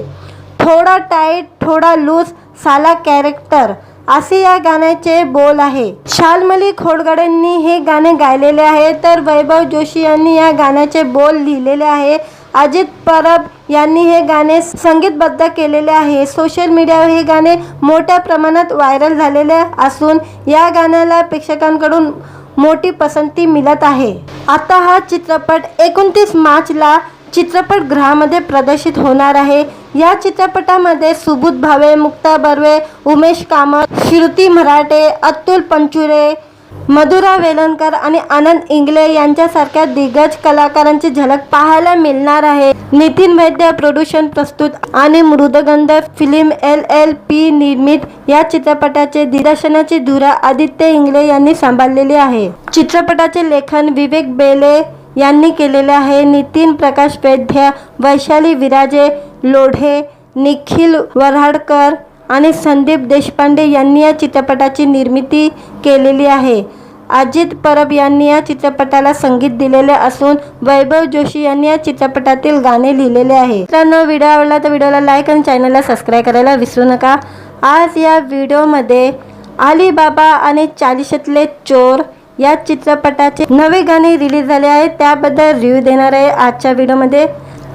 थोडा टाईट थोडा लूज साला कॅरेक्टर असे या गाण्याचे बोल आहे। शाल्मली खोडगडेंनी हे गाणे गायलेले आहे, तर वैभव जोशी यांनी या गाण्याचे बोल लिहिलेले आहे। अजित परब यांनी हे गाणे संगीतबद्ध केलेले आहे। सोशल मीडियावर हे गाणे मोठ्या प्रमाणात व्हायरल झालेले असून या गाण्याला प्रेक्षकांकडून मोठी पसंती मिळत आहे। आता हा चित्रपट 29 मार्चला चित्रपटगृहामध्ये प्रदर्शित होणार आहे। या चित्रपटामध्ये सुबोध भावे, मुक्ता बर्वे, उमेश कामत, श्रुती मराठे, अतुल पंचुरे, मधुरा वेलणकर आणि आनंद इंगले यांच्यासारख्या दिग्गज कलाकारांची झलक पाहायला मिळणार आहे। नितीन वैद्य प्रोडक्शन प्रस्तुत आणि मृदगंध फिल्म LLP निर्मित या चित्रपटाचे दिग्दर्शनाची धुरा आदित्य इंगले यांनी सांभाळलेली आहे। चित्रपटाचे लेखन विवेक बेले यांनी केलेले आहे। नितीन प्रकाश वैद्य, वैशाली विराजे लोढे, निखिल वऱ्हाडकर आणि संदीप देशपांडे यांनी या चित्रपटाची निर्मिती केलेली आहे। अजित परब यांनी या चित्रपटाला संगीत दिलेले असून वैभव जोशी यांनी या चित्रपटातील गाणे लिहिलेले आहे। मित्रांनो, व्हिडिओ आवडला तर व्हिडिओला लाईक आणि चॅनलला सबस्क्राईब करायला विसरू नका। आज या व्हिडिओमध्ये अलीबाबा आणि 40तले चोर या चित्रपटाचे नवे गाणे रिलीज झाले आहे, त्याबद्दल रिव्ह्यू देणार आहे आजच्या व्हिडिओमध्ये।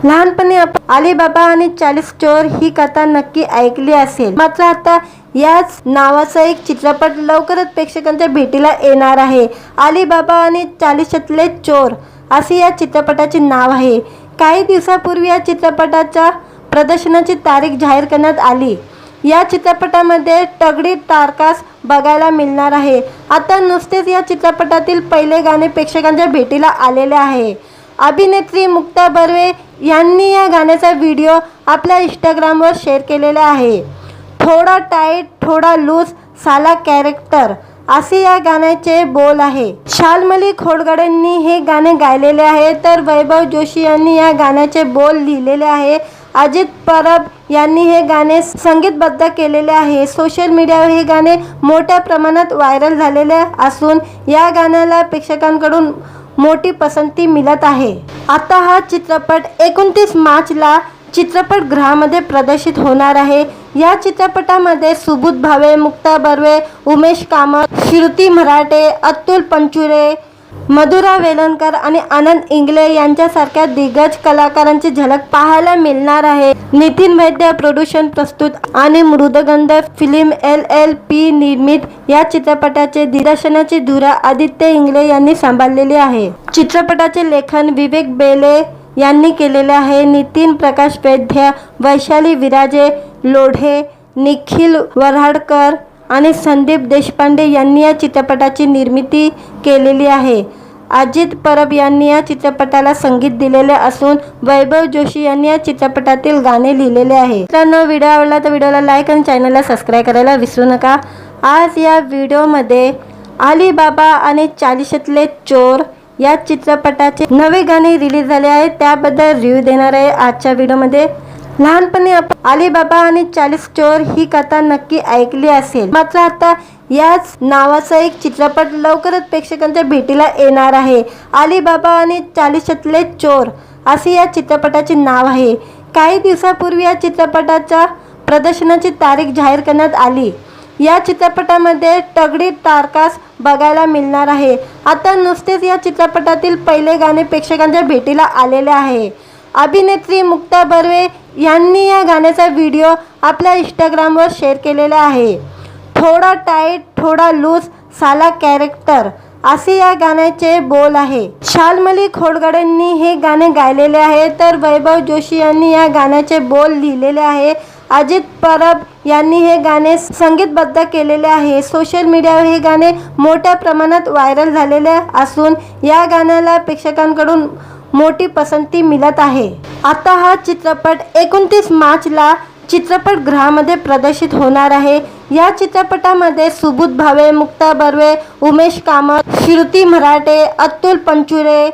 लहानपणी आपण अलीबाबा आणि 40 चोर ही कथा नक्की ऐकली असेल, मात्र आता याच नावाचा एक चित्रपट लवकरच प्रेक्षकांच्या भेटीला येणार आहे। अलीबाबा आणि 40तले चोर असे या चित्रपटाचे नाव आहे। काही दिवसापूर्वी या चित्रपटाच्या प्रदर्शनाची तारीख जाहीर करण्यात आली। या चित्रपटामध्ये तगडी स्टारकास्ट बघायला मिळणार आहे। आता नुकतेच या चित्रपटातील पहिले गाणे प्रेक्षकांच्या भेटीला आलेले आहे। अभिनेत्री मुक्ता बर्वे यांनी या गाण्याचा व्हिडिओ आपल्या इंस्टाग्रामवर शेअर केलेला आहे। थोडा टाईट थोडा लूज साला कॅरेक्टर असे या गाण्याचे बोल आहे। शाल्मली खोडगडेंनी हे गाणे गायलेले आहे, तर वैभव जोशी यांनी या गाण्याचे बोल लिहिलेले आहे। अजित परब यांनी हे गाणे संगीतबद्ध केलेले आहे। सोशल मीडियावर हे गाणे मोठ्या प्रमाणात व्हायरल झालेले असून या गाण्याला प्रेक्षकांकडून मोठी पसंती मिळत आहे। आता हा चित्रपट 29 मार्चला चित्रपटगृहामध्ये प्रदर्शित होणार आहे। या चित्रपटामध्ये सुबोध भावे, मुक्ता बर्वे, उमेश कामत, श्रुती मराठे, अतुल पंचुरे, मधुरा वेलणकर आणि आनंद इंगले यांच्यासारख्या दिग्गज कलाकारांची झलक पाहायला मिळणार आहे। नितीन वैद्य प्रोडक्शन प्रस्तुत आणि मृदगंध फिल्म LLP निर्मित या चित्रपटाचे दिग्दर्शनाची धुरा आदित्य इंगले यांनी सांभाळलेली आहे। चित्रपटाचे लेखन विवेक बेले यांनी केलेले आहे। नितीन प्रकाश वैद्य, वैशाली विराजे लोढे, निखिल वऱ्हाडकर आणि संदीप देशपांडे यांनी या चित्रपटाची निर्मिती केलेली आहे। अजित परब यांनी या चित्रपटाला संगीत दिलेले असून वैभव जोशी यांनी या चित्रपटातील गाणे लिहिलेले आहे। मित्रांनो, व्हिडिओ आवडला तर व्हिडिओला लाईक आणि चॅनलला सबस्क्राईब करायला विसरू नका। आज या व्हिडिओमध्ये अली बाबा आणि चालीशातले चोर या चित्रपटाचे नवे गाणे रिलीज झाले आहे, त्याबद्दल रिव्ह्यू देणार आहे आजच्या व्हिडिओमध्ये। लहानपणी आपण अली बाबा आणि 40 चोर ही कथा नक्की ऐकली असेल, मात्र आता याच नावाचा एक चित्रपट लवकरच प्रेक्षकांच्या भेटीला येणार आहे। अली बाबा आणि चालीशातले चोर असे या चित्रपटाचे नाव आहे। काही दिवसापूर्वी या चित्रपटाच्या प्रदर्शनाची तारीख जाहीर करण्यात आली। या चित्रपटामध्ये तगडी तारकास बघायला मिळणार आहे। आता नुसतेच या चित्रपटातील पहिले गाणे प्रेक्षकांच्या भेटीला आलेले आहे। अभिनेत्री मुक्ता बर्वे यांनी या गाण्याचा व्हिडिओ आपल्या इंस्टाग्रामवर शेअर केलेला आहे। थोडा टाईट थोडा लूज साला कॅरेक्टर असे या गाण्याचे बोल आहे। शाल्मली खोडगडेंनी हे गाणे गायलेले आहे, तर वैभव जोशी यांनी या गाण्याचे बोल लिहिलेले आहे। अजित परब यांनी हे गाणे संगीतबद्ध केलेले आहे। सोशल मीडियावर हे गाणे मोठ्या प्रमाणात व्हायरल झालेले असून या गाण्याला प्रेक्षकांकडून मोठी पसंती मिळत आहे। आता हा चित्रपट 29 मार्चला चित्रपटगृहामध्ये प्रदर्शित होणार आहे। या चित्रपटामध्ये सुबोध भावे, मुक्ता बर्वे, उमेश कामत, श्रुती मराठे, अतुल पंचुरे,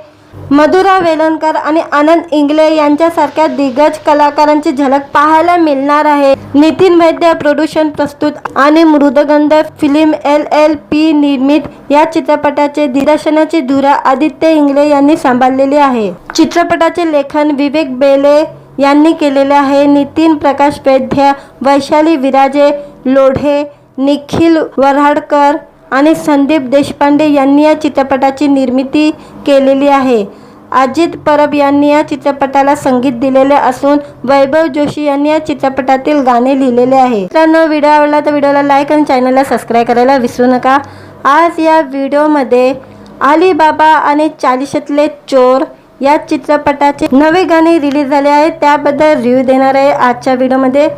मधुरा वेलणकर आणि आनंद इंगले यांच्यासारख्या दिग्गज कलाकारांची झलक पाहायला मिळणार आहे। नितीन वैद्य प्रोडक्शन प्रस्तुत आणि मृदगंध फिल्म LLP निर्मित या चित्रपटाचे दिग्दर्शनाची धुरा आदित्य इंगले यांनी सांभाळलेली आहे। चित्रपटाचे लेखन विवेक बेले यांनी केलेले आहे। नितीन प्रकाश वैद्य, वैशाली विराजे लोढे, निखिल वऱ्हाडकर आणि संदीप देशपांडे यांनी या चित्रपटाची निर्मिती केलेली आहे। अजित परब यांनी या चित्रपटाला संगीत दिलेले असून वैभव जोशी यांनी या चित्रपटातील गाणे लिहिलेले आहे। मित्रांनो, व्हिडिओ आवडला तर व्हिडिओला लाईक आणि चॅनलला सबस्क्राईब करायला विसरू नका। आज या व्हिडिओमध्ये अली बाबा आणि चालीशातले चोर या चित्रपटाचे नवे गाणे रिलीज झाले आहे, त्याबद्दल रिव्ह्यू देणार आहे आजच्या व्हिडिओमध्ये।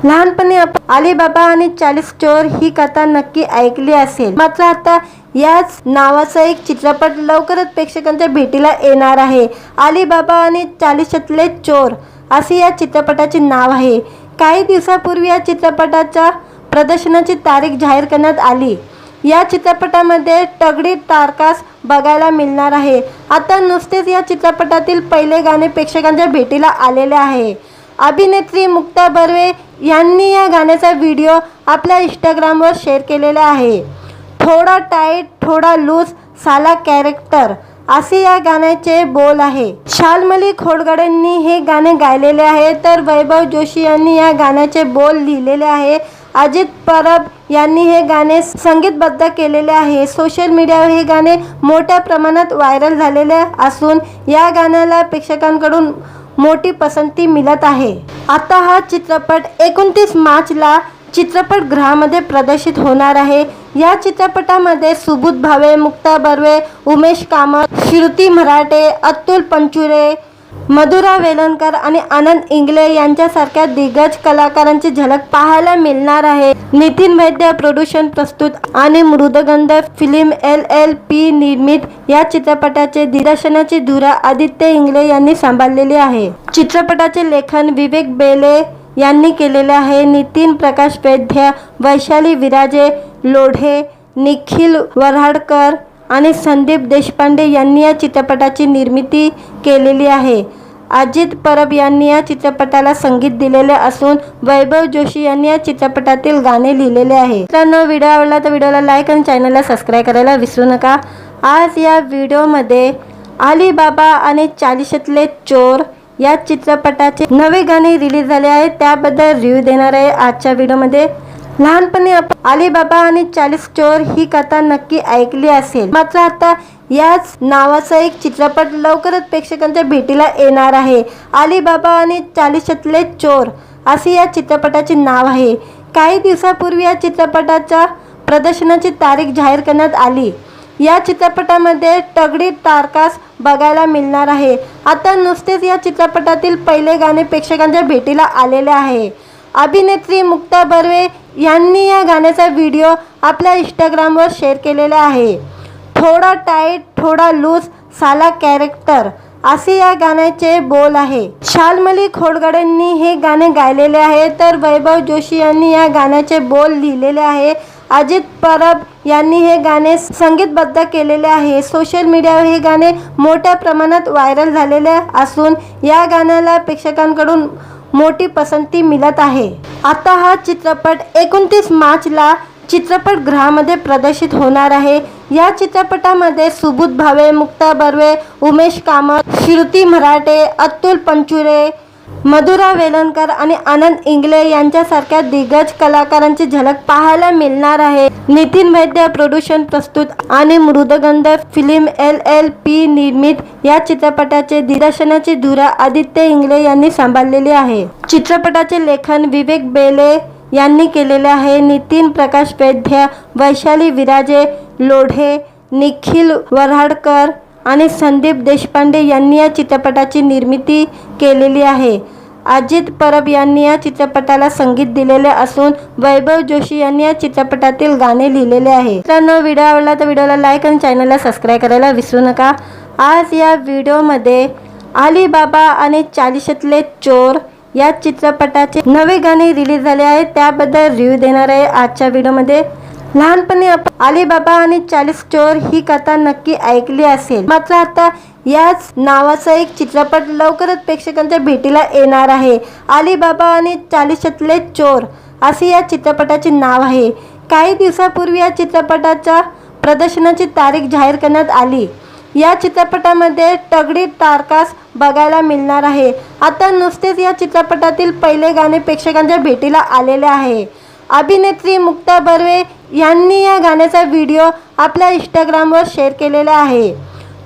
लहानपणी आपण अली बाबा आणि 40 चोर ही कथा नक्की ऐकली असेल, मात्र आता याच नावाचा एक चित्रपट लवकरच प्रेक्षकांच्या भेटीला येणार आहे। अली बाबा आणि चालीशातले चोर असे या चित्रपटाचे नाव आहे। काही दिवसापूर्वी या चित्रपटाच्या प्रदर्शनाची तारीख जाहीर करण्यात आली। या चित्रपटामध्ये तगडी तारकास बघायला मिळणार आहे। आता नुसतेच या चित्रपटातील पहिले गाणे प्रेक्षकांच्या भेटीला आलेले आहे। अभिनेत्री मुक्ता बर्वे यांनी या गाण्याचा व्हिडिओ आपल्या इंस्टाग्रामवर शेअर केलेला आहे। थोडा टाईट थोडा लूज साला कॅरेक्टर असे या गाण्याचे बोल आहे। शाल्मली खोडगडेंनी हे गाणे गायलेले आहे, तर वैभव जोशी यांनी या गाण्याचे बोल लिहिलेले आहे। अजित परब यांनी हे गाणे संगीतबद्ध केलेले आहे। सोशल मीडियावर हे गाणे मोठ्या प्रमाणात व्हायरल झालेले असून या गाण्याला प्रेक्षकांकडून मोठी पसंती मिळत आहे। आता हा चित्रपट 29 मार्चला चित्रपटगृहामध्ये प्रदर्शित होणार आहे। या चित्रपटामध्ये सुबोध भावे, मुक्ता बर्वे, उमेश कामत, श्रुती मराठे, अतुल पंचुरे, मधुरा वेलणकर आणि आनंद इंगले यांच्यासारख्या दिग्गज कलाकारांची झलक पाहायला मिळणार आहे। नितीन वैद्य प्रोडक्शन प्रस्तुत आणि मृदगंध फिल्म LLP निर्मित या चित्रपटाचे दिग्दर्शनाची धुरा आदित्य इंगले यांनी सांभाळलेली आहे। चित्रपटाचे लेखन विवेक बेले यांनी केलेले आहे। नितीन प्रकाश वैद्य, वैशाली विराजे लोढे, निखिल वऱ्हाडकर आणि संदीप देशपांडे यांनी या चित्रपटाची निर्मिती केलेली आहे। अजित परब यांनी या चित्रपटाला संगीत दिलेले असून वैभव जोशी यांनी या चित्रपटातील गाणे लिहिलेले आहे। मित्रांनो, व्हिडिओ आवडला तर व्हिडिओला लाईक आणि चॅनलला सबस्क्राईब करायला विसरू नका। आज या व्हिडिओमध्ये अली बाबा आणि चालीशातले चोर या चित्रपटाचे नवे गाणे रिलीज झाले आहे, त्याबद्दल रिव्ह्यू देणार आहे आजच्या व्हिडिओमध्ये। लहानपणी आपण अलीबाबा आणि 40 चोर ही कथा नक्की ऐकली असेल, मात्र आता याच नावाचा एक चित्रपट लवकरच प्रेक्षकांच्या भेटीला येणार आहे। अलीबाबा आणि 40तले चोर असे या चित्रपटाचे नाव आहे। काही दिवसापूर्वी या चित्रपटाच्या प्रदर्शनाची तारीख जाहीर करण्यात आली। या चित्रपटामध्ये तगडी स्टारकास्ट बघायला मिळणार आहे। आता नुकतेच या चित्रपटातील पहिले गाणे प्रेक्षकांच्या भेटीला आलेले आहे। अभिनेत्री मुक्ता बर्वे यांनी या गाण्याचा व्हिडिओ आपल्या इंस्टाग्रामवर शेअर केलेला आहे। थोडा टाईट थोडा लूज साला कॅरेक्टर असे या गाण्याचे बोल आहे। शाल्मली खोडगडेंनी हे गाणे गायलेले आहे, तर वैभव जोशी यांनी या गाण्याचे बोल लिहिलेले आहे। अजित परब यांनी हे गाणे संगीतबद्ध केलेले आहे। सोशल मीडियावर हे गाणे मोठ्या प्रमाणात व्हायरल झालेले असून या गाण्याला प्रेक्षकांकडून मोठी पसंती मिळत आहे। आता हा चित्रपट 29 मार्चला चित्रपटगृहामध्ये प्रदर्शित होणार आहे। या चित्रपटामध्ये सुबोध भावे, मुक्ता बर्वे, उमेश कामत, श्रुती मराठे, अतुल पंचुरे, मधुरा वेलणकर आणि आनंद इंगले यांच्यासारख्या दिग्गज कलाकारांची झलक पाहायला मिळणार आहे। नितीन वैद्य प्रोडक्शन प्रस्तुत आणि मृदगंध फिल्म LLP निर्मित या चित्रपटाचे दिग्दर्शनाची धुरा आदित्य इंगले यांनी सांभाळलेली आहे। चित्रपटाचे लेखन विवेक बेले यांनी केलेले आहे। नितीन प्रकाश वैद्य, वैशाली विराजे लोढे, निखिल वऱ्हाडकर आणि संदीप देशपांडे यांनी या चित्रपटाची निर्मिती केलेली आहे। अजित परब यांनी या चित्रपटाला संगीत दिलेले असून वैभव जोशी यांनी या चित्रपटातील गाणे लिहिलेले आहे। मित्रांनो, व्हिडिओ आवडला तर व्हिडिओला लाईक आणि चॅनलला सबस्क्राईब करायला विसरू नका। आज या व्हिडिओमध्ये अलीबाबा आणि 40तले चोर या चित्रपटाचे नवे गाणे रिलीज झाले आहे, त्याबद्दल रिव्ह्यू देणार आहे आजच्या व्हिडिओमध्ये। लहानपणी आपण अलीबाबा आणि 40 चोर ही कथा नक्की ऐकली असेल, मात्र आता याच नावाचा एक चित्रपट लवकरच प्रेक्षकांच्या भेटीला येणार आहे। अलीबाबा आणि 40तले चोर असे या चित्रपटाचे नाव आहे। काही दिवसापूर्वी या चित्रपटाच्या प्रदर्शनाची तारीख जाहीर करण्यात आली। या चित्रपटामध्ये तगडी स्टारकास्ट बघायला मिळणार आहे। आता नुकतेच या चित्रपटातील पहिले गाणे प्रेक्षकांच्या भेटीला आलेले आहे। अभिनेत्री मुक्ता बर्वे यांनी या गाण्याचा व्हिडिओ आपल्या इंस्टाग्रामवर शेअर केलेला आहे।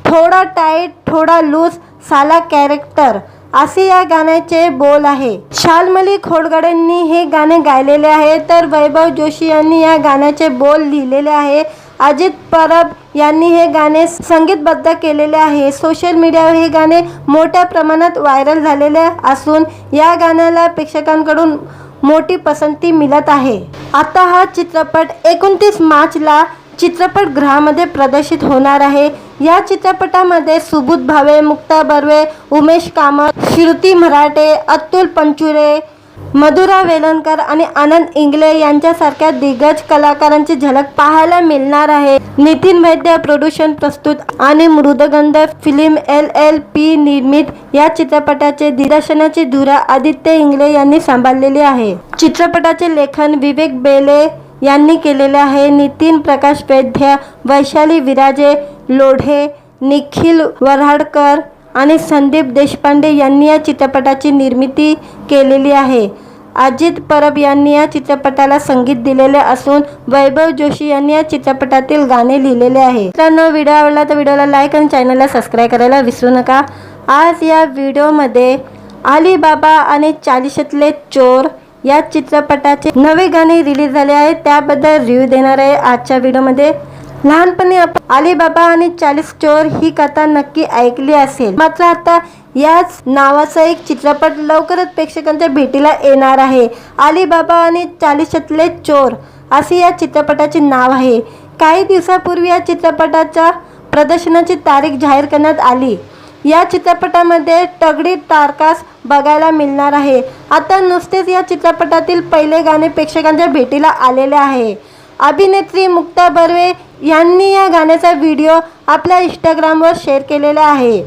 थोडा टाईट थोडा लूज साला कॅरेक्टर असे या गाण्याचे बोल आहे। शाल्मली खोडगडेंनी हे गाणे गायलेले आहे, तर वैभव जोशी यांनी या गाण्याचे बोल लिहिलेले आहे। अजित परब यांनी हे गाणे संगीतबद्ध केलेले आहे। सोशल मीडियावर हे गाणे मोठ्या प्रमाणात व्हायरल झालेले असून या गाण्याला प्रेक्षकांकडून मोठी पसंती मिळत आहे। आता हा चित्रपट 29 मार्चला चित्रपटगृहामध्ये प्रदर्शित होणार आहे। या चित्रपटामध्ये सुबोध भावे, मुक्ता बर्वे, उमेश कामत, श्रुती मराठे, अतुल पंचुरे, मधुरा वेलणकर आणि आनंद इंगले यांच्यासारख्या दिग्गज कलाकारांची झलक पाहायला मिळणार आहे। नितीन वैद्य प्रोडक्शन प्रस्तुत आणि मृदगंध फिल्म LLP निर्मित या चित्रपटाचे दिग्दर्शनाची धुरा आदित्य इंगले यांनी सांभाळलेली आहे। चित्रपटाचे लेखन विवेक बेले यांनी केलेले आहे। नितीन प्रकाश वैद्य, वैशाली विराजे लोढे, निखिल वऱ्हाडकर आणि संदीप देशपांडे यांनी या चित्रपटाची निर्मिती केलेली आहे। अजित परब यांनी या चित्रपटाला संगीत दिलेले असून वैभव जोशी यांनी या चित्रपटातील गाणे लिहिलेले आहे। मित्रांनो, व्हिडिओ आवडला तर व्हिडिओला लाईक आणि चॅनलला सबस्क्राईब करायला विसरू नका। आज या व्हिडिओमध्ये अलीबाबा आणि 40तले चोर या चित्रपटाचे नवे गाणे रिलीज झाले आहे, त्याबद्दल रिव्ह्यू देणार आहे आजच्या व्हिडिओमध्ये। लहानपणी आपण अलीबाबा आणि 40 चोर ही कथा नक्की ऐकली असेल, मात्र आता याच नावाचा एक चित्रपट लवकरच प्रेक्षकांच्या भेटीला येणार आहे। अलीबाबा आणि 40तले चोर असे या चित्रपटाचे नाव आहे। काही दिवसापूर्वी या चित्रपटाच्या प्रदर्शनाची तारीख जाहीर करण्यात आली। या चित्रपटामध्ये तगडी स्टारकास्ट बघायला मिळणार आहे। आता नुकतेच या चित्रपटातील पहिले गाणे प्रेक्षकांच्या भेटीला आलेले आहे। अभिनेत्री मुक्ता बर्वे यांनी या गाण्याचा व्हिडिओ आपल्या इंस्टाग्रामवर शेअर केलेला आहे।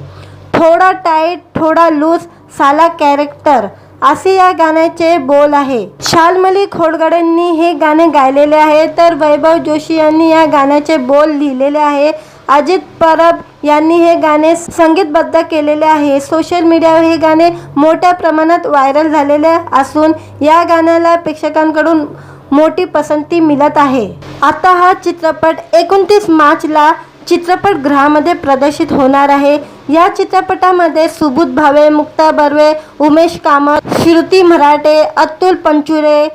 थोडा टाईट थोडा लूज साला कॅरेक्टर असे या गाण्याचे बोल आहे। शाल्मली खोडगडेंनी हे गाणे गायलेले आहे, तर वैभव जोशी यांनी या गाण्याचे बोल लिहिलेले आहे। अजित परब यांनी हे गाणे संगीतबद्ध केलेले आहे। सोशल मीडियावर हे गाणे मोठ्या प्रमाणात व्हायरल झालेले असून या गाण्याला प्रेक्षकांकडून मोठी पसंती मिळत आहे। आता हा चित्रपट 29 मार्चला चित्रपटगृहामध्ये प्रदर्शित होणार आहे। या चित्रपटामध्ये सुबोध भावे, मुक्ता बर्वे, उमेश कामत, श्रुती मराठे, अतुल पंचुरे,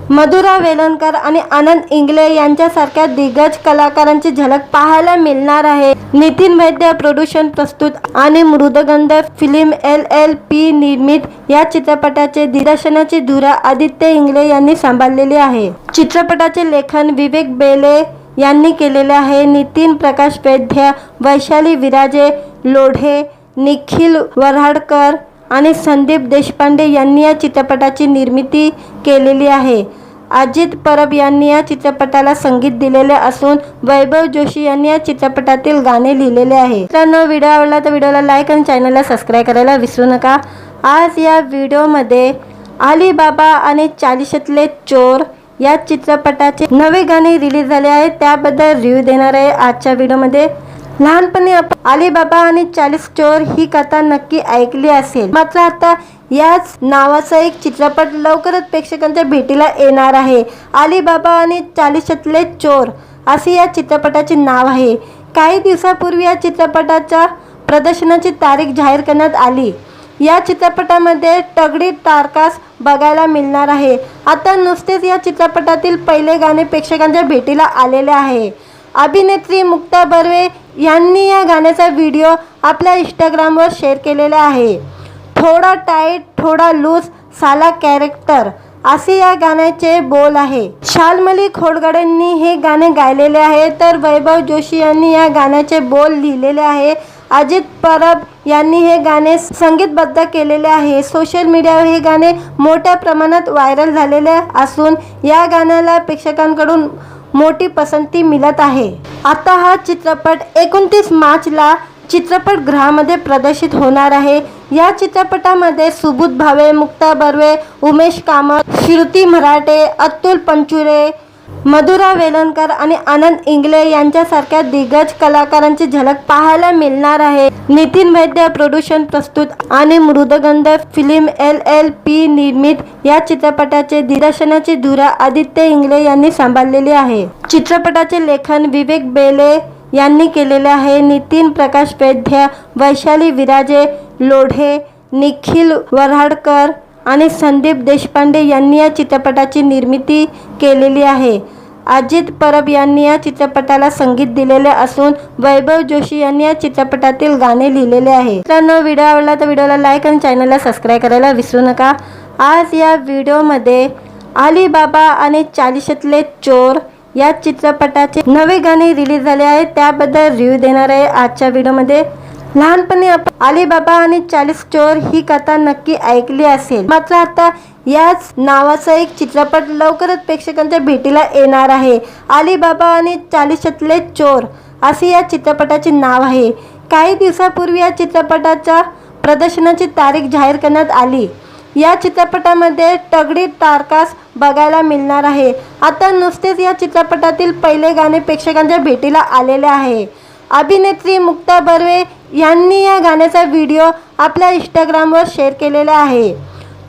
मधुरा वेलणकर आणि आनंद इंगळे यांच्यासारख्या दिग्गज कलाकारांची झलक पाहायला मिळणार आहे। नितीन वैद्य प्रोडक्शन प्रस्तुत आणि मृदगंध फिल्म LLP निर्मित या चित्रपटाचे दिग्दर्शनाची धुरा आदित्य इंगळे यांनी सांभाळलेली आहे। चित्रपटाचे लेखन विवेक बेले यांनी केलेले आहे। नितीन प्रकाश वैद्य, वैशाली विराजे लोढे, निखिल वऱ्हाडकर आणि संदीप देशपांडे यांनी या चित्रपटाची निर्मिती केलेली आहे। अजित परब यांनी या चित्रपटाला संगीत दिलेले असून वैभव जोशी यांनी या चित्रपटातील गाणे लिहिलेले आहे। मित्रांनो, व्हिडिओ आवडला तर व्हिडिओला लाईक आणि चॅनलला सबस्क्राईब करायला विसरू नका। आज या व्हिडिओमध्ये अली बाबा आणि चालीशातले चोर या चित्रपटाचे नवे गाणे रिलीज झाले आहे, त्याबद्दल रिव्ह्यू देणार आहे आजच्या व्हिडिओमध्ये। लहानपणी आपण अली बाबा आणि 40 चोर ही कथा नक्की ऐकली असेल, मात्र आता याच नावाचा एक चित्रपट लवकरच प्रेक्षकांच्या भेटीला येणार आहे। अली बाबा आणि चालीशातले चोर असे या चित्रपटाचे नाव आहे। काही दिवसापूर्वी या चित्रपटाच्या प्रदर्शनाची तारीख जाहीर करण्यात आली। या चित्रपटामध्ये तगडी तारकास बघायला मिळणार आहे। आता नुकतेच या चित्रपटातील पहिले गाणे प्रेक्षकांच्या भेटीला आलेले आहे। अभिनेत्री मुक्ता बर्वे यांनी या गाण्याचा व्हिडिओ आपल्या इंस्टाग्रामवर शेअर केलेला आहे। थोडा टाईट थोडा लूज साला कॅरेक्टर असे या गाण्याचे बोल आहे। शाल्मली खोडगडेंनी हे गाणे गायलेले आहे, तर वैभव जोशी यांनी या गाण्याचे बोल लिहिलेले आहे। अजित परब यांनी हे गाणे संगीतबद्ध केलेले आहे। सोशल मीडियावर हे गाणे मोठ्या प्रमाणात व्हायरल झालेले असून या गाण्याला प्रेक्षकांकडून मोठी पसंती मिळत आहे। आता हा चित्रपट 29 मार्चला चित्रपटगृहामध्ये प्रदर्शित होणार आहे। या चित्रपटामध्ये सुबोध भावे, मुक्ता बर्वे, उमेश कामत, श्रुती मराठे, अतुल पंचुरे, मधुरा वेलणकर आणि आनंद इंगळे यांच्यासारख्या दिग्गज कलाकारांची झलक पाहायला मिळणार आहे। नितीन वैद्य प्रोडक्शन प्रस्तुत आणि मृदगंध फिल्म LLP निर्मित या चित्रपटाचे दिग्दर्शनाची धुरा आदित्य इंगळे यांनी सांभाळलेली आहे। चित्रपटाचे लेखन विवेक बेले यांनी केलेले आहे। नितीन प्रकाश वैद्य, वैशाली विराजे लोढे, निखिल वऱ्हाडकर आणि संदीप देशपांडे यांनी या चित्रपटाची निर्मिती केलेली आहे। अजित परब यांनी या चित्रपटाला संगीत दिलेले असून वैभव जोशी यांनी या चित्रपटातील गाणे लिहिलेले आहे। मित्रांनो, व्हिडिओ आवडला तर व्हिडिओला लाईक आणि चॅनलला सबस्क्राईब करायला विसरू नका। आज या व्हिडिओमध्ये अली बाबा आणि चालीशातले चोर या चित्रपटाचे नवे गाणे रिलीज झाले आहे, त्याबद्दल रिव्ह्यू देणार आहे आजच्या व्हिडिओमध्ये। लहानपणी आपण अली बाबा आणि 40 चोर ही कथा नक्की ऐकली असेल, मात्र आता याच नावाचा एक चित्रपट लवकरच प्रेक्षकांच्या भेटीला येणार आहे। अली बाबा आणि चालीशातले चोर असे या चित्रपटाचे नाव आहे। काही दिवसापूर्वी या चित्रपटाच्या प्रदर्शनाची तारीख जाहीर करण्यात आली। या चित्रपटामध्ये तगडी तारकास बघायला मिळणार आहे। आता नुकतेच या चित्रपटातील पहिले गाणे प्रेक्षकांच्या भेटीला आलेले आहे। अभिनेत्री मुक्ता बर्वे यांनी या गाण्याचा व्हिडिओ आपल्या इंस्टाग्रामवर शेअर केलेला आहे।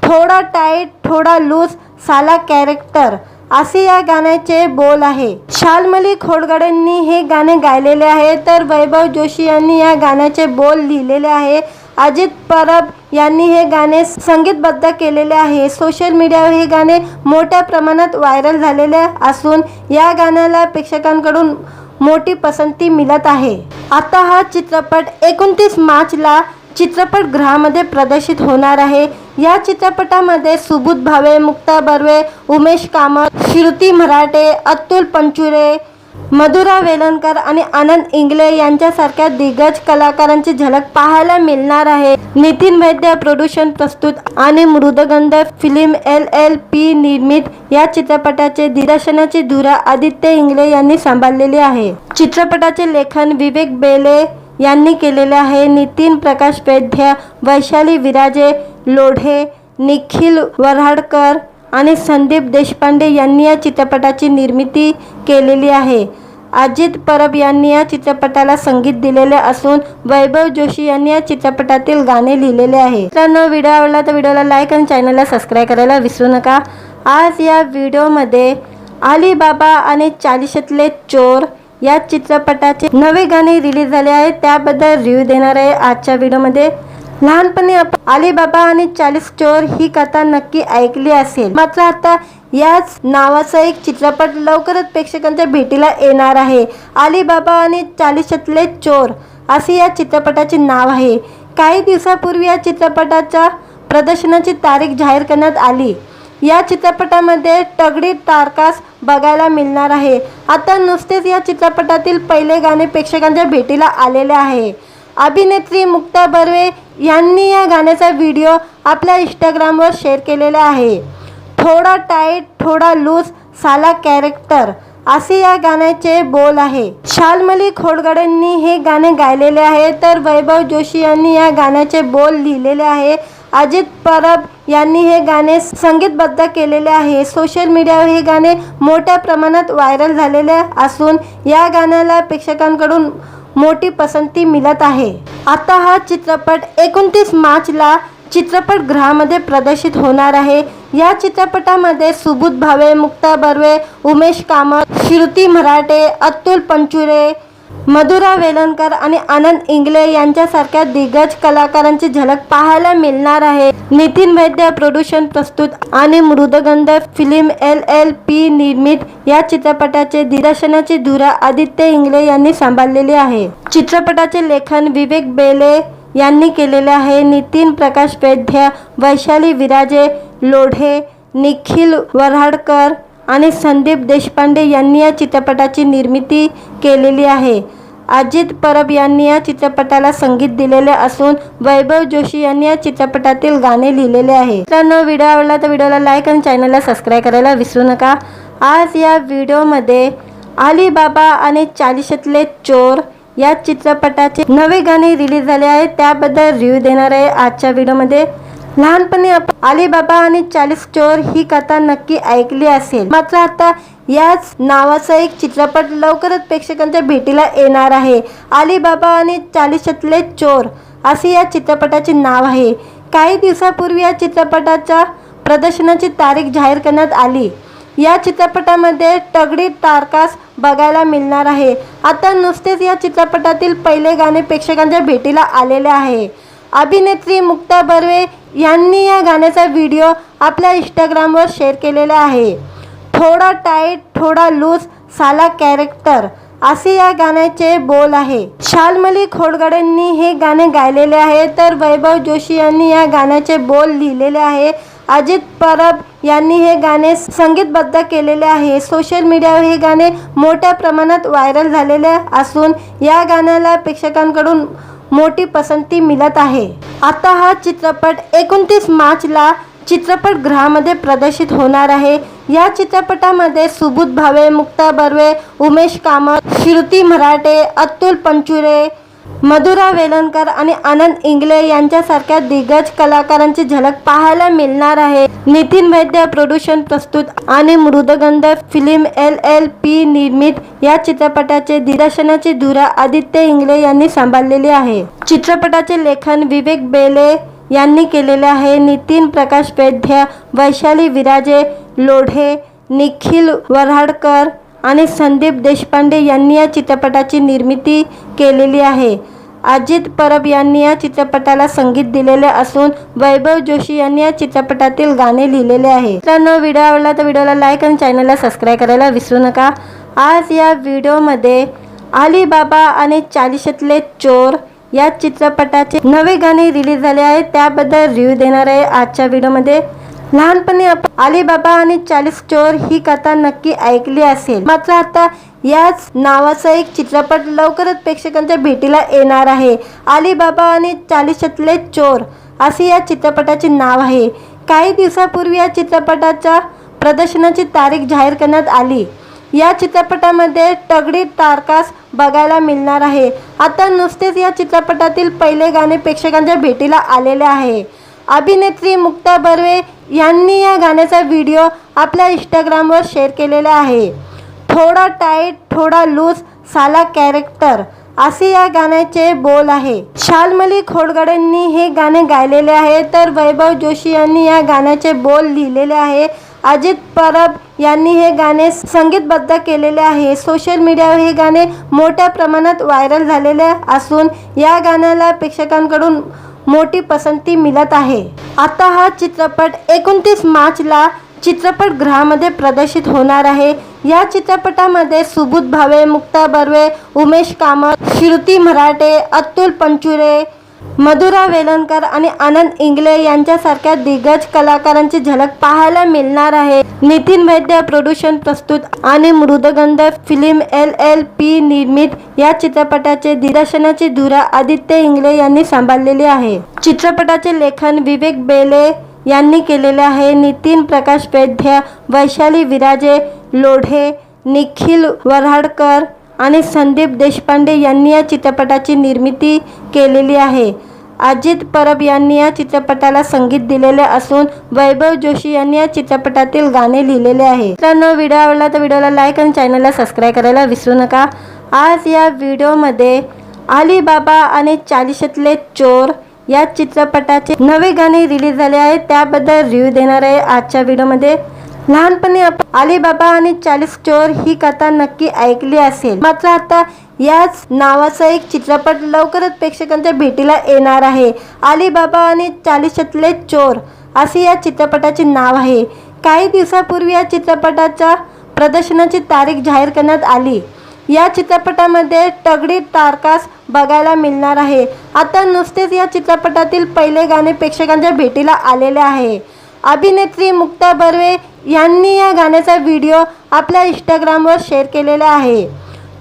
थोडा टाईट थोडा लूज साला कॅरेक्टर असे या गाण्याचे बोल आहे। शाल्मली खोडगडेंनी हे गाणे गायलेले आहे, तर वैभव जोशी यांनी या गाण्याचे बोल लिहिलेले आहे। अजित परब यांनी हे गाणे संगीतबद्ध केलेले आहे। सोशल मीडियावर हे गाणे मोठ्या प्रमाणात व्हायरल झालेले असून या गाण्याला प्रेक्षकांकडून मोठी पसंती मिळत आहे। आता हा चित्रपट 29 मार्चला चित्रपटगृहामध्ये प्रदर्शित होणार आहे। या चित्रपटामध्ये सुबोध भावे, मुक्ता बर्वे, उमेश कामत, श्रुती मराठे, अतुल पंचुरे, मधुरा वेलणकर आणि आनंद इंगळे यांच्यासारख्या दिग्गज कलाकारांची झलक पाहायला मिळणार आहे। नितीन वैद्य प्रोडक्शन प्रस्तुत आणि मृदगंध फिल्म LLP निर्मित या चित्रपटाचे दिग्दर्शनाची धुरा आदित्य इंगळे यांनी सांभाळलेली आहे। चित्रपटाचे लेखन विवेक बेले यांनी केलेले आहे। नितीन प्रकाश वैद्य, वैशाली विराजे लोढे, निखिल वऱ्हाडकर आणि संदीप देशपांडे यांनी या चित्रपटाची निर्मिती केलेली आहे। अजित परब यांनी या चित्रपटाला संगीत दिलेले असून वैभव जोशी यांनी या चित्रपटातील गाणे लिहिलेले आहे. मित्रांनो, व्हिडिओ आवडला तर व्हिडिओला लाईक आणि चॅनलला सबस्क्राईब करायला विसरू नका. आज या व्हिडिओमध्ये अली बाबा आणि चालीशातले चोर या चित्रपटाचे नवे गाणे रिलीज झाले आहे, त्याबद्दल रिव्ह्यू देणार आहे आजच्या व्हिडिओमध्ये. लहानपणी आपण अली बाबा आणि 40 चोर ही कथा नक्की ऐकली असेल, मात्र आता याच नावाचा एक चित्रपट लवकरच प्रेक्षकांच्या भेटीला येणार आहे. अली बाबा आणि चालीशातले चोर असे या चित्रपटाचे नाव आहे. काही दिवसापूर्वी या चित्रपटाच्या प्रदर्शनाची तारीख जाहीर करण्यात आली. या चित्रपटामध्ये तगडी तारकास बघायला मिळणार आहे. आता नुसतेच या चित्रपटातील पहिले गाणे प्रेक्षकांच्या भेटीला आलेले आहे. अभिनेत्री मुक्ता बर्वे यांनी या गाण्याचा व्हिडिओ आपल्या इंस्टाग्रामवर शेअर केलेला आहे. थोडा टाईट थोडा लूज साला कॅरेक्टर असे या गाण्याचे बोल आहे. शाल्मली खोडगडेंनी हे गाणे गायलेले आहे, तर वैभव जोशी यांनी या गाण्याचे बोल लिहिलेले आहे. अजित परब यांनी हे गाणे संगीतबद्ध केलेले आहे. सोशल मीडियावर हे गाणे मोठ्या प्रमाणात व्हायरल झालेले असून या गाण्याला प्रेक्षकांकडून मोठी पसंती मिळत आहे. आता हा चित्रपट 29 मार्चला चित्रपटगृहामध्ये प्रदर्शित होणार आहे. या चित्रपटामध्ये सुबोध भावे, मुक्ता बर्वे, उमेश कामत, श्रुती मराठे, अतुल पंचुरे, मधुरा वेलणकर आणि आनंद इंगले यांच्यासारख्या दिग्गज कलाकारांची झलक पाहायला मिळणार आहे. नितीन वैद्य प्रोडक्शन प्रस्तुत आणि मृदगंध फिल्म LLP निर्मित या चित्रपटाचे दिग्दर्शनाची धुरा आदित्य इंगले यांनी सांभाळलेली आहे. चित्रपटाचे लेखन विवेक बेले यांनी केलेले आहे. नितीन प्रकाश वैद्य, वैशाली विराजे, लोढे, निखिल वऱ्हाडकर आणि संदीप देशपांडे यांनी या चित्रपटाची निर्मिती केलेली आहे. अजित परब यांनी या चित्रपटाला संगीत दिलेले असून वैभव जोशी यांनी या चित्रपटातील गाणे लिहिलेले आहे. मित्रांनो, व्हिडिओ आवडला तर व्हिडिओला लाईक आणि चॅनलला सबस्क्राईब करायला विसरू नका. आज या व्हिडिओमध्ये अली बाबा आणि चालीशातले चोर या चित्रपटाचे नवे गाणे रिलीज झाले आहे, त्याबद्दल रिव्ह्यू देणार आहे आजच्या व्हिडिओमध्ये. लहानपणी आपण अली बाबा आणि 40 चोर ही कथा नक्की ऐकली असेल, मात्र आता याच नावाचा एक चित्रपट लवकरच प्रेक्षकांच्या भेटीला येणार आहे. अली बाबा आणि चालीशातले चोर असे या चित्रपटाचे नाव आहे. काही दिवसापूर्वी या चित्रपटाच्या प्रदर्शनाची तारीख जाहीर करण्यात आली. या चित्रपटामध्ये तगडी तारकास बघायला मिळणार आहे. आता नुसतेच या चित्रपटातील पहिले गाणे प्रेक्षकांच्या भेटीला आलेले आहे. अभिनेत्री मुक्ता बर्वे यांनी या गाण्याचा व्हिडिओ आपल्या इंस्टाग्रामवर शेअर केलेला आहे. थोडा टाईट थोडा लूज साला कॅरेक्टर असे या गाण्याचे बोल आहे. शाल्मली खोडगडेंनी हे गाणे गायलेले आहे, तर वैभव जोशी यांनी या गाण्याचे बोल लिहिलेले आहे. अजित परब यांनी हे गाणे संगीतबद्ध केलेले आहे. सोशल मीडियावर हे गाणे मोठ्या प्रमाणात व्हायरल झालेले असून या गाण्याला प्रेक्षकांकडून मोठी पसंती मिळत आहे. आता हा चित्रपट 29 मार्चला चित्रपटगृहामध्ये प्रदर्शित होणार आहे. या चित्रपटामध्ये सुबोध भावे, मुक्ता बर्वे, उमेश कामत, श्रुती मराठे, अतुल पंचुरे, मधुरा वेलणकर आणि आनंद इंगले यांच्यासारख्या दिग्गज कलाकारांची झलक पाहायला मिळणार आहे. नितीन वैद्य प्रोडक्शन प्रस्तुत आणि मृदगंध फिल्म LLP निर्मित या चित्रपटाचे दिग्दर्शनाची धुरा आदित्य इंगले यांनी सांभाळलेली आहे. चित्रपटाचे लेखन विवेक बेले यांनी केलेले आहे. नितीन प्रकाश वैद्य, वैशाली विराजे, लोढे, निखिल वऱ्हाडकर आणि संदीप देशपांडे यांनी या चित्रपटाची निर्मिती केलेली आहे. अजित परब यांनी या चित्रपटाला संगीत दिलेले असून वैभव जोशी यांनी या चित्रपटातील गाणे लिहिलेले आहे. मित्रांनो, व्हिडिओ आवडला तर व्हिडिओला लाईक आणि चॅनलला सबस्क्राईब करायला विसरू नका. आज या व्हिडिओमध्ये अली बाबा आणि चालीशातले चोर या चित्रपटाचे नवे गाणे रिलीज झाले आहे, त्याबद्दल रिव्ह्यू देणार आहे आजच्या व्हिडिओमध्ये. लहानपणी आपण अली बाबा आणि 40 चोर ही कथा नक्की ऐकली असेल, मात्र आता याच नावाचा एक चित्रपट लवकरच प्रेक्षकांच्या भेटीला येणार आहे. अली बाबा आणि चालीशातले चोर असे या चित्रपटाचे नाव आहे. काही दिवसापूर्वी या चित्रपटाच्या प्रदर्शनाची तारीख जाहीर करण्यात आली. या चित्रपटामध्ये तगडी तारकास बघायला मिळणार आहे. आता नुसतेच या चित्रपटातील पहिले गाणे प्रेक्षकांच्या भेटीला आलेले आहे. अभिनेत्री मुक्ता बर्वे यांनी या गाण्याचा व्हिडिओ आपल्या इंस्टाग्रामवर शेअर केलेला आहे. थोडा टाईट थोडा लूज साला कॅरेक्टर असे या गाण्याचे बोल आहे. शाल्मली खोडगडेंनी हे गाणे गायलेले आहे, तर वैभव जोशी यांनी या गाण्याचे बोल लिहिलेले आहे. अजित परब यांनी हे गाणे संगीतबद्ध केलेले आहे. सोशल मीडियावर हे गाणे मोठ्या प्रमाणात व्हायरल झालेले असून या गाण्याला प्रेक्षकांकडून मोठी पसंती मिळत आहे. आता हा चित्रपट 29 मार्चला चित्रपटगृहामध्ये प्रदर्शित होणार आहे. या चित्रपटामध्ये सुबोध भावे, मुक्ता बर्वे, उमेश कामत, श्रुती मराठे, अतुल पंचुरे, मधुरा वेलणकर आणि आनंद इंगले यांच्यासारख्या दिग्गज कलाकारांची झलक पाहायला मिळणार आहे. नितीन वैद्य प्रोडक्शन प्रस्तुत आणि मृदगंध फिल्म LLP निर्मित या चित्रपटाचे दिग्दर्शनाची धुरा आदित्य इंगले यांनी सांभाळलेली आहे. चित्रपटाचे लेखन विवेक बेले यांनी केलेले आहे. नितीन प्रकाश वैद्य, वैशाली विराजे लोढे, निखिल वऱ्हाडकर आणि संदीप देशपांडे यांनी या चित्रपटाची निर्मिती केलेली आहे. अजित परब यांनी या चित्रपटाला संगीत दिलेले असून वैभव जोशी यांनी या चित्रपटातील गाणे लिहिलेले आहे. मित्रांनो, व्हिडिओ आवडला तर व्हिडिओला लाईक आणि चॅनलला सबस्क्राईब करायला विसरू नका. आज या व्हिडिओमध्ये अली बाबा आणि चालिशातले चोर या चित्रपटाचे नवे गाणे रिलीज झाले आहे, त्याबद्दल रिव्ह्यू देणार आहे आजच्या व्हिडिओमध्ये. लहानपणी आपण अली बाबा आणि 40 चोर ही कथा नक्की ऐकली असेल, मात्र आता याच नावाचा एक चित्रपट लवकरच प्रेक्षकांच्या भेटीला येणार आहे. अली बाबा आणि चालिशातले चोर असे या चित्रपटाचे नाव आहे. काही दिवसापूर्वी या चित्रपटाच्या प्रदर्शनाची तारीख जाहीर करण्यात आली. या चित्रपटामध्ये तगडी टारकास बघायला मिळणार आहे. आता नुसतेच या चित्रपटातील पहिले गाणे प्रेक्षकांच्या भेटीला आलेले आहे. अभिनेत्री मुक्ता बर्वे यांनी या गाण्याचा व्हिडिओ आपल्या इंस्टाग्रामवर शेअर केलेला आहे.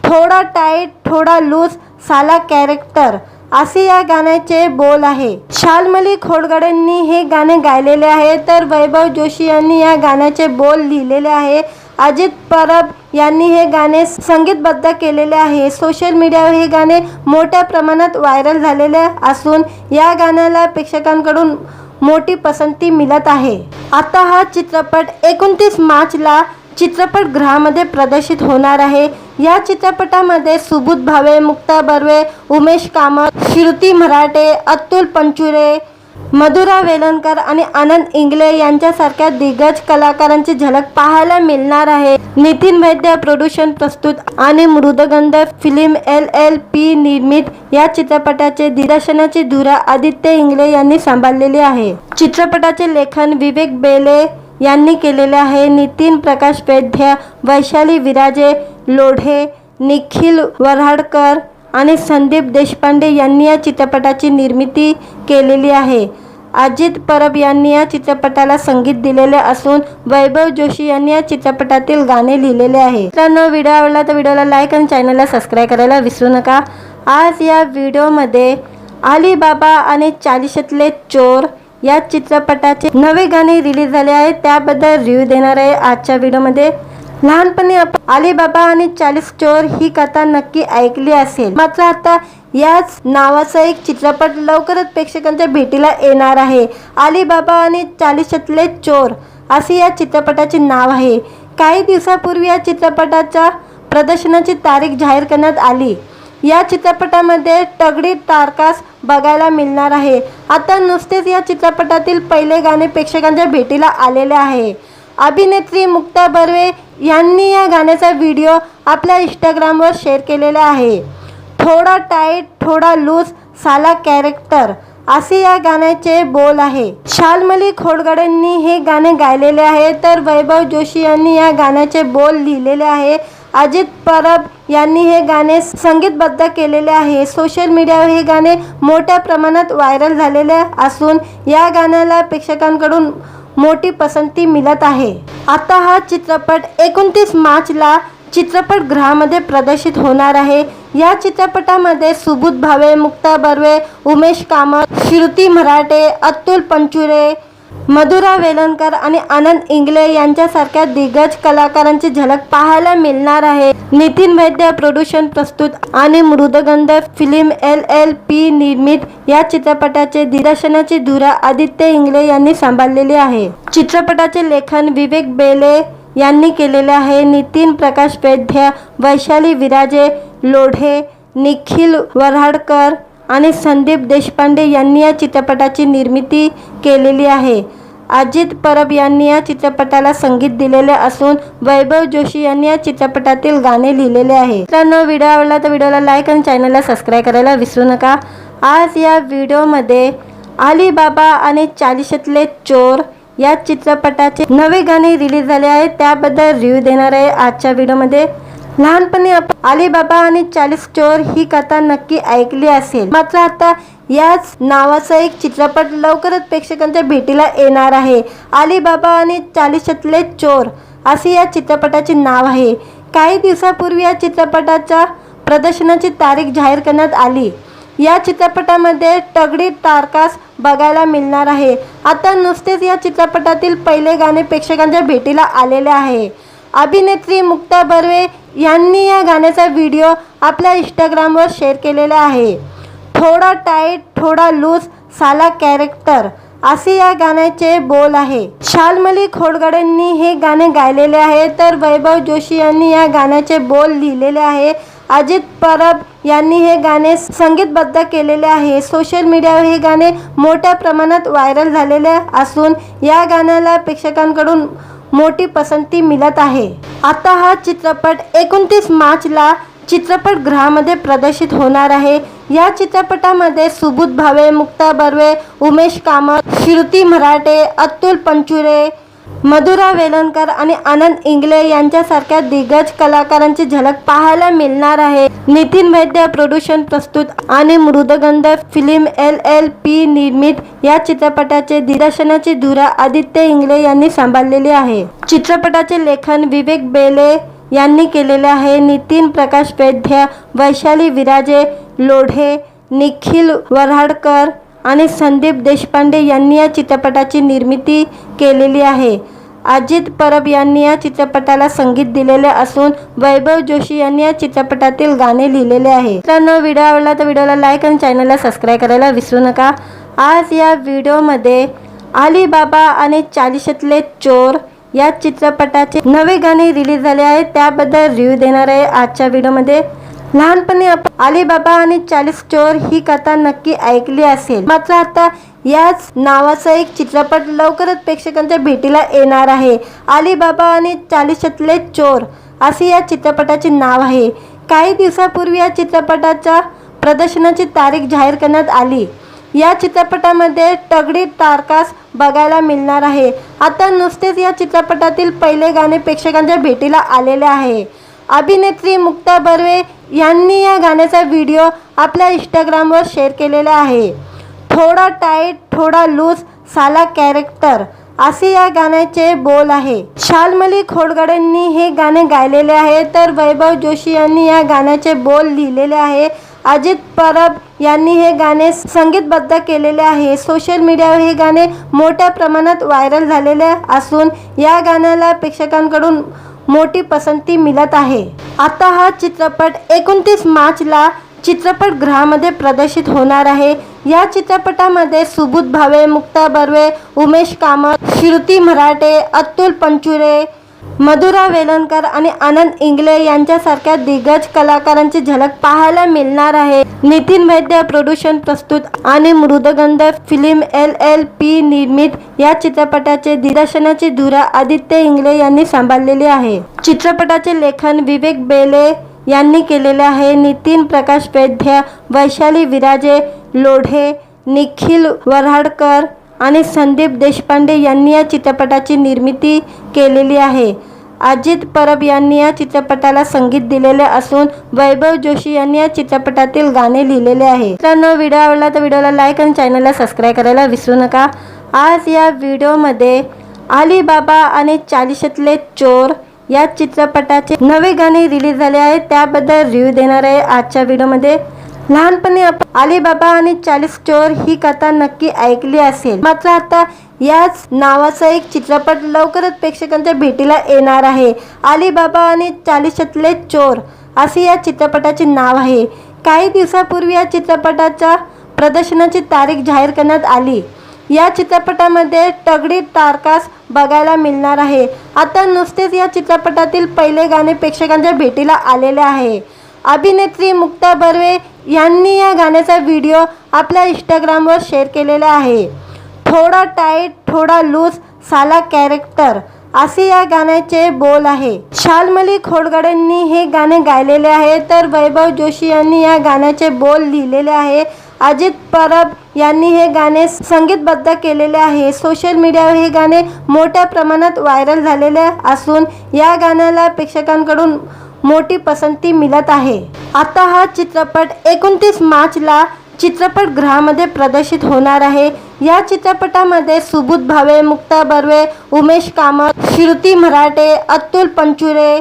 थोडा टाईट थोडा लूज साला कॅरेक्टर असे या गाण्याचे बोल आहे. शाल्मली खोडगडेंनी हे गाणे गायलेले आहे, तर वैभव जोशी यांनी या गाण्याचे बोल लिहिलेले आहे. अजित परब यांनी हे गाणे संगीतबद्ध केलेले आहे. सोशल मीडियावर हे गाणे मोठ्या प्रमाणात व्हायरल झालेले असून या गाण्याला प्रेक्षकांकडून मोठी पसंती मिळत आहे. आता हा चित्रपट 29 मार्चला चित्रपटगृहामध्ये प्रदर्शित होणार आहे. या चित्रपटामध्ये सुबोध भावे, मुक्ता बर्वे, उमेश कामत, श्रुती मराठे, अतुल पंचुरे, मधुरा वेलणकर आणि आनंद इंगले यांच्यासारख्या दिग्गज कलाकारांची झलक पाहायला मिळणार आहे. नितीन वैद्य प्रोडक्शन प्रस्तुत आणि मृदगंध फिल्म LLP निर्मित या चित्रपटाचे दिग्दर्शनाची धुरा आदित्य इंगले यांनी सांभाळलेली आहे. चित्रपटाचे लेखन विवेक बेले यांनी केलेले आहे. नितीन प्रकाश वैद्य, वैशाली विराजे लोढे, निखिल वऱ्हाडकर आणि संदीप देशपांडे यांनी या चित्रपटाची निर्मिती केलेली आहे. अजित परब यांनी या चित्रपटाला संगीत दिलेले असून वैभव जोशी यांनी या चित्रपटातील गाणे लिहिलेले आहे. मित्रांनो, व्हिडिओ आवडला तर व्हिडिओला लाईक आणि चॅनलला सबस्क्राईब करायला विसरू नका. आज या व्हिडिओमध्ये अली बाबा आणि चालिशातले चोर या चित्रपटाचे नवे गाणे रिलीज झाले आहे, त्याबद्दल रिव्ह्यू देणार आहे आजच्या व्हिडिओमध्ये. लहानपणी आपण अली बाबा आणि 40 चोर ही कथा नक्की ऐकली असेल, मात्र आता याच नावाचा एक चित्रपट लवकरच प्रेक्षकांच्या भेटीला येणार आहे. अली बाबा आणि चालिशातले चोर असे या चित्रपटाचे नाव आहे. काही दिवसापूर्वी या चित्रपटाच्या प्रदर्शनाची तारीख जाहीर करण्यात आली. या चित्रपटामध्ये तगडी टारकास बघायला मिळणार आहे. आता नुसतेच या चित्रपटातील पहिले गाणे प्रेक्षकांच्या भेटीला आलेले आहे. अभिनेत्री मुक्ता बर्वे यांनी या गाण्याचा व्हिडिओ आपल्या इंस्टाग्रामवर शेअर केलेला आहे. थोडा टाईट थोडा लूज साला कॅरेक्टर असे या गाण्याचे बोल आहे. शाल्मली खोडगडेंनी हे गाणे गायलेले आहे, तर वैभव जोशी यांनी या गाण्याचे बोल लिहिलेले आहे. अजित परब यांनी हे गाणे संगीतबद्ध केलेले आहे. सोशल मीडियावर हे गाणे मोठ्या प्रमाणात व्हायरल झालेले असून या गाण्याला प्रेक्षकांकडून मोठी पसंती मिळत आहे. आता हा चित्रपट 29 मार्चला चित्रपटगृहामध्ये प्रदर्शित होणार आहे. या चित्रपटामध्ये सुबोध भावे, मुक्ता बर्वे, उमेश कामत, श्रुती मराठे, अतुल पंचुरे, मधुरा वेलणकर आणि आनंद इंगले यांच्यासारख्या दिग्गज कलाकारांची झलक पाहायला मिळणार आहे. नितीन वैद्य प्रोडक्शन प्रस्तुत आणि मृदगंध फिल्म LLP निर्मित या चित्रपटाचे दिग्दर्शनाची धुरा आदित्य इंगले यांनी सांभाळलेली आहे. चित्रपटाचे लेखन विवेक बेले यांनी केलेले आहे. नितीन प्रकाश वैद्य, वैशाली विराजे, लोढे, निखिल वऱ्हाडकर आणि संदीप देशपांडे यांनी या चित्रपटाची निर्मिती केलेली आहे. अजित परब यांनी या चित्रपटाला संगीत दिलेले असून वैभव जोशी यांनी या चित्रपटातील गाणे लिहिलेले आहे. मित्रांनो, व्हिडिओ आवडला तर व्हिडिओला लाईक आणि चॅनलला सबस्क्राईब करायला विसरू नका. आज या व्हिडिओमध्ये अली बाबा आणि चालिशातले चोर या चित्रपटाचे नवे गाणे रिलीज झाले आहे, त्याबद्दल रिव्ह्यू देणार आहे आजच्या व्हिडिओमध्ये. लहानपणी आपण अली बाबा आणि 40 चोर ही कथा नक्की ऐकली असेल, मात्र आता याच नावाचा एक चित्रपट लवकरच प्रेक्षकांच्या भेटीला येणार आहे. अली बाबा आणि चालिशातले चोर असे या चित्रपटाचे नाव आहे. काही दिवसापूर्वी या चित्रपटाच्या प्रदर्शनाची तारीख जाहीर करण्यात आली. या चित्रपटामध्ये तगडी तारकास बघायला मिळणार आहे. आता नुसतेच या चित्रपटातील पहिले गाणे प्रेक्षकांच्या भेटीला आलेले आहे. अभिनेत्री मुक्ता बर्वे यांनी या गाण्याचा व्हिडिओ आपल्या इंस्टाग्रामवर शेअर केलेला आहे. थोडा टाईट थोडा लूज साला कॅरेक्टर असे या गाण्याचे बोल आहे. शाल्मली खोडगडेंनी हे गाणे गायलेले आहे, तर वैभव जोशी यांनी या गाण्याचे बोल लिहिलेले आहे. अजित परब यांनी हे गाणे संगीतबद्ध केलेले आहे. सोशल मीडियावर हे गाणे मोठ्या प्रमाणात व्हायरल झालेले असून या गाण्याला प्रेक्षकांकडून मोठी पसंती मिळत आहे. आता हा चित्रपट 29 मार्चला चित्रपटगृहामध्ये प्रदर्शित होणार आहे. या चित्रपटामध्ये सुबोध भावे, मुक्ता बर्वे, उमेश कामत, श्रुती मराठे, अतुल पंचुरे, मधुरा वेलणकर आणि आनंद इंगले यांच्यासारख्या दिग्गज कलाकारांची झलक पाहायला मिळणार आहे. नितीन वैद्य प्रोडक्शन प्रस्तुत आणि मृदगंध फिल्म LLP निर्मित या चित्रपटाचे दिग्दर्शनाची धुरा आदित्य इंगले यांनी सांभाळलेली आहे. चित्रपटाचे लेखन विवेक बेले यांनी केलेले आहे. नितीन प्रकाश वैद्य, वैशाली विराजे, लोढे, निखिल वऱ्हाडकर आणि संदीप देशपांडे यांनी या चित्रपटाची निर्मिती केलेली आहे. अजित परब यांनी या चित्रपटाला संगीत दिलेले असून वैभव जोशी यांनी या चित्रपटातील गाणे लिहिलेले आहे. मित्रांनो, व्हिडिओ आवडला तर व्हिडिओला लाईक आणि चॅनलला सबस्क्राईब करायला विसरू नका. आज या व्हिडिओमध्ये अली बाबा आणि चालिशातले चोर या चित्रपटाचे नवे गाणे रिलीज झाले आहे, त्याबद्दल रिव्ह्यू देणार आहे आजच्या व्हिडिओमध्ये. लहानपणी आपण अली बाबा आणि 40 चोर ही कथा नक्की ऐकली असेल, मात्र आता याच नावाचा एक चित्रपट लवकरच प्रेक्षकांच्या भेटीला येणार आहे. अली बाबा आणि चालिशातले चोर असे या चित्रपटाचे नाव आहे. काही दिवसापूर्वी या चित्रपटाच्या प्रदर्शनाची तारीख जाहीर करण्यात आली. या चित्रपटामध्ये तगडी तारकास बघायला मिळणार आहे. आता नुसतेच या चित्रपटातील पहिले गाणे प्रेक्षकांच्या भेटीला आलेले आहे. अभिनेत्री मुक्ता बर्वे यांनी या गाण्याचा व्हिडिओ आपल्या इंस्टाग्रामवर शेअर केलेला आहे. थोडा टाईट थोडा लूज साला कॅरेक्टर असे या गाण्याचे बोल आहे. शाल्मली खोडगडेंनी हे गाणे गायलेले आहे, तर वैभव जोशी यांनी या गाण्याचे बोल लिहिलेले आहे. अजित परब यांनी हे गाणे संगीतबद्ध केलेले आहे. सोशल मीडियावर हे गाणे मोठ्या प्रमाणात व्हायरल झालेले असून या गाण्याला प्रेक्षकांकडून मोठी पसंती मिळत आहे. आता हा चित्रपट 29 मार्चला चित्रपटगृहामध्ये प्रदर्शित होणार आहे. या चित्रपटामध्ये सुबोध भावे, मुक्ता बर्वे, उमेश कामत, श्रुती मराठे, अतुल पंचुरे, मधुरा वेलणकर आणि आनंद इंगले यांच्यासारख्या दिग्गज कलाकारांची झलक पाहायला मिळणार आहे. नितीन वैद्य प्रोडक्शन प्रस्तुत आणि मृदगंध फिल्म LLP निर्मित या चित्रपटाचे दिग्दर्शनाची धुरा आदित्य इंगले यांनी सांभाळलेली आहे. चित्रपटाचे लेखन विवेक बेले यांनी केलेले आहे. नितीन प्रकाश वैद्य, वैशाली विराजे, लोढे, निखिल वऱ्हाडकर आणि संदीप देशपांडे यांनी या चित्रपटाची निर्मिती केलेली आहे. अजित परब यांनी या चित्रपटाला संगीत दिलेले असून वैभव जोशी यांनी या चित्रपटातील गाणे लिहिलेले आहे. मित्रांनो, व्हिडिओ आवडला तर व्हिडिओला लाईक आणि चॅनलला सबस्क्राईब करायला विसरू नका. आज या व्हिडिओमध्ये अली बाबा आणि चालिशातले चोर या चित्रपटाचे नवे गाणे रिलीज झाले आहे, त्याबद्दल रिव्ह्यू देणार आहे आजच्या व्हिडिओमध्ये. लहानपणी आपण अली बाबा आणि 40 चोर ही कथा नक्की ऐकली असेल, मात्र आता याच नावाचा एक चित्रपट लवकरच प्रेक्षकांच्या भेटीला येणार आहे. अली बाबा आणि चालिशातले चोर असे या चित्रपटाचे नाव आहे. काही दिवसापूर्वी या चित्रपटाच्या प्रदर्शनाची तारीख जाहीर करण्यात आली. या चित्रपटामध्ये तगडी तारकास बघायला मिळणार आहे। आता नुकतेच या चित्रपटातील पहिले गाणे प्रेक्षकांच्या भेटीला आलेले आहे। अभिनेत्री मुक्ता बर्वे यांनी या गाण्याचा व्हिडिओ आपल्या इंस्टाग्रामवर शेअर केलेला आहे। थोडा टाईट थोडा लूज साला कॅरेक्टर असे या गाण्याचे बोल आहे। शाल्मली खोडगडेंनी हे गाणे गायलेले आहे, तर वैभव जोशी यांनी या गाण्याचे बोल लिहिलेले आहे। अजित परब यांनी हे गाणे संगीतबद्ध केलेले आहे। सोशल मीडियावर हे गाणे मोठ्या प्रमाणात व्हायरल झालेले असून या गाण्याला प्रेक्षकांकडून मोठी पसंती मिळत आहे। आता हा चित्रपट 29 मार्चला चित्रपटगृहामध्ये प्रदर्शित होणार आहे। या चित्रपटामध्ये सुबोध भावे, मुक्ता बर्वे, उमेश कामत, श्रुती मराठे, अतुल पंचुरे,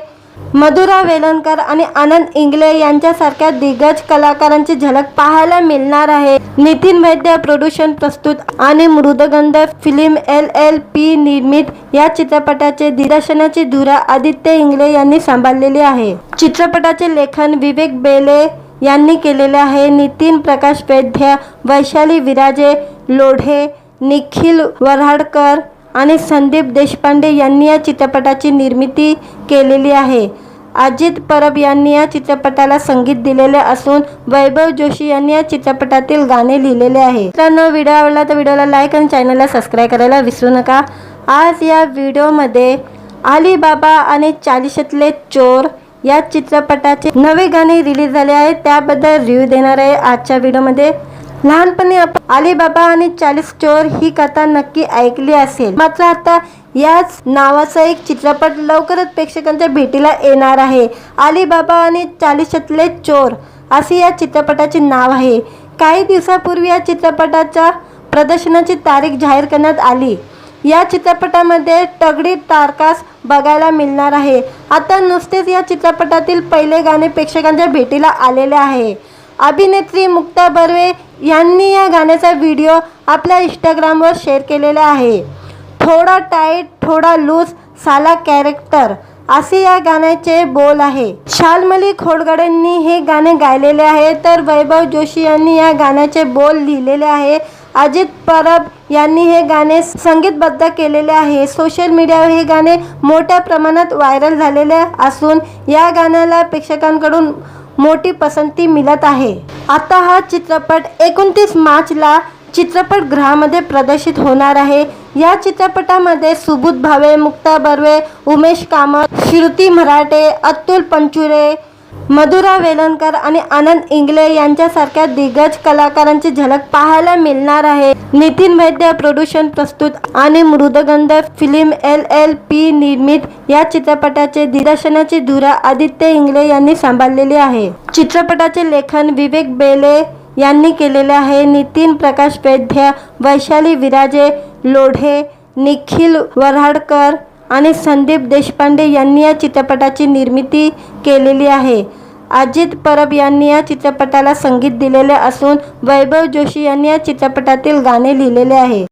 मधुरा वेलणकर आणि आनंद इंगळे यांच्यासारख्या दिग्गज कलाकारांची झलक पाहायला मिळणार आहे। नितीन वैद्य प्रोडक्शन प्रस्तुत आणि मृदगंध फिल्म LLP निर्मित या चित्रपटाचे दिग्दर्शनाची धुरा आदित्य इंगळे यांनी सांभाळलेली आहे। चित्रपटाचे लेखन विवेक बेले यांनी केलेले आहे। नितीन प्रकाश वैद्य, वैशाली विराजे लोढे, निखिल वऱ्हाडकर आणि संदीप देशपांडे यांनी या चित्रपटाची निर्मिती केलेली आहे। अजित परब यांनी या चित्रपटाला संगीत दिलेले असून वैभव जोशी यांनी या चित्रपटातील गाणे लिहिलेले आहे। मित्रांनो, व्हिडिओ आवडला तर व्हिडिओला लाईक आणि चॅनलला सबस्क्राईब करायला विसरू नका। आज या व्हिडिओमध्ये अली बाबा आणि चालिशातले चोर या चित्रपटाचे नवे गाणे रिलीज झाले आहे, त्याबद्दल रिव्ह्यू देणार आहे आजच्या व्हिडिओमध्ये। लहानपणी आपण अली बाबा आणि 40 चोर ही कथा नक्की ऐकली असेल, मात्र आता याच नावाचा एक चित्रपट लवकरच प्रेक्षकांच्या भेटीला येणार आहे। अली बाबा आणि चालिशातले चोर असे या चित्रपटाचे नाव आहे। काही दिवसापूर्वी या चित्रपटाच्या प्रदर्शनाची तारीख जाहीर करण्यात आली। या चित्रपटामध्ये तगडी तारकास बघायला मिळणार आहे। आता नुकतेच या चित्रपटातील पहिले गाणे प्रेक्षकांच्या भेटीला आलेले आहे। अभिनेत्री मुक्ता बर्वे यांनी या गाण्याचा व्हिडिओ आपल्या इंस्टाग्रामवर शेअर केलेला आहे। थोडा टाईट थोडा लूज साला कॅरेक्टर असे या गाण्याचे बोल आहे। शाल्मली खोडगडेंनी हे गाणे गायलेले आहे, तर वैभव जोशी यांनी या गाण्याचे बोल लिहिलेले आहे। अजित परब यांनी हे गाणे संगीतबद्ध केलेले आहे। सोशल मीडियावर हे गाणे मोठ्या प्रमाणात व्हायरल झालेले असून या गाण्याला प्रेक्षकांकडून मोठी पसंती मिळत आहे। आता हा चित्रपट 29 मार्चला चित्रपटगृहामध्ये प्रदर्शित होणार आहे। या चित्रपटामध्ये सुबोध भावे, मुक्ता बर्वे, उमेश कामत, श्रुती मराठे, अतुल पंचुरे, मधुरा वेलणकर आणि आनंद इंगळे यांच्यासारख्या दिग्गज कलाकारांची झलक पाहायला मिळणार आहे। नितीन वैद्य प्रोडक्शन प्रस्तुत आणि मृदगंध फिल्म LLP निर्मित या चित्रपटाचे दिग्दर्शनाची धुरा आदित्य इंगळे यांनी सांभाळलेली आहे। चित्रपटाचे लेखन विवेक बेले यांनी केलेले आहे। नितीन प्रकाश वैद्य, वैशाली विराजे लोढे, निखिल वऱ्हाडकर आणि संदीप देशपांडे यांनी या चित्रपटाची निर्मिती केलेली आहे। अजित परब यांनी या चित्रपटाला संगीत दिलेले असून वैभव जोशी यांनी या चित्रपटातील गाणे लिहिलेले आहे।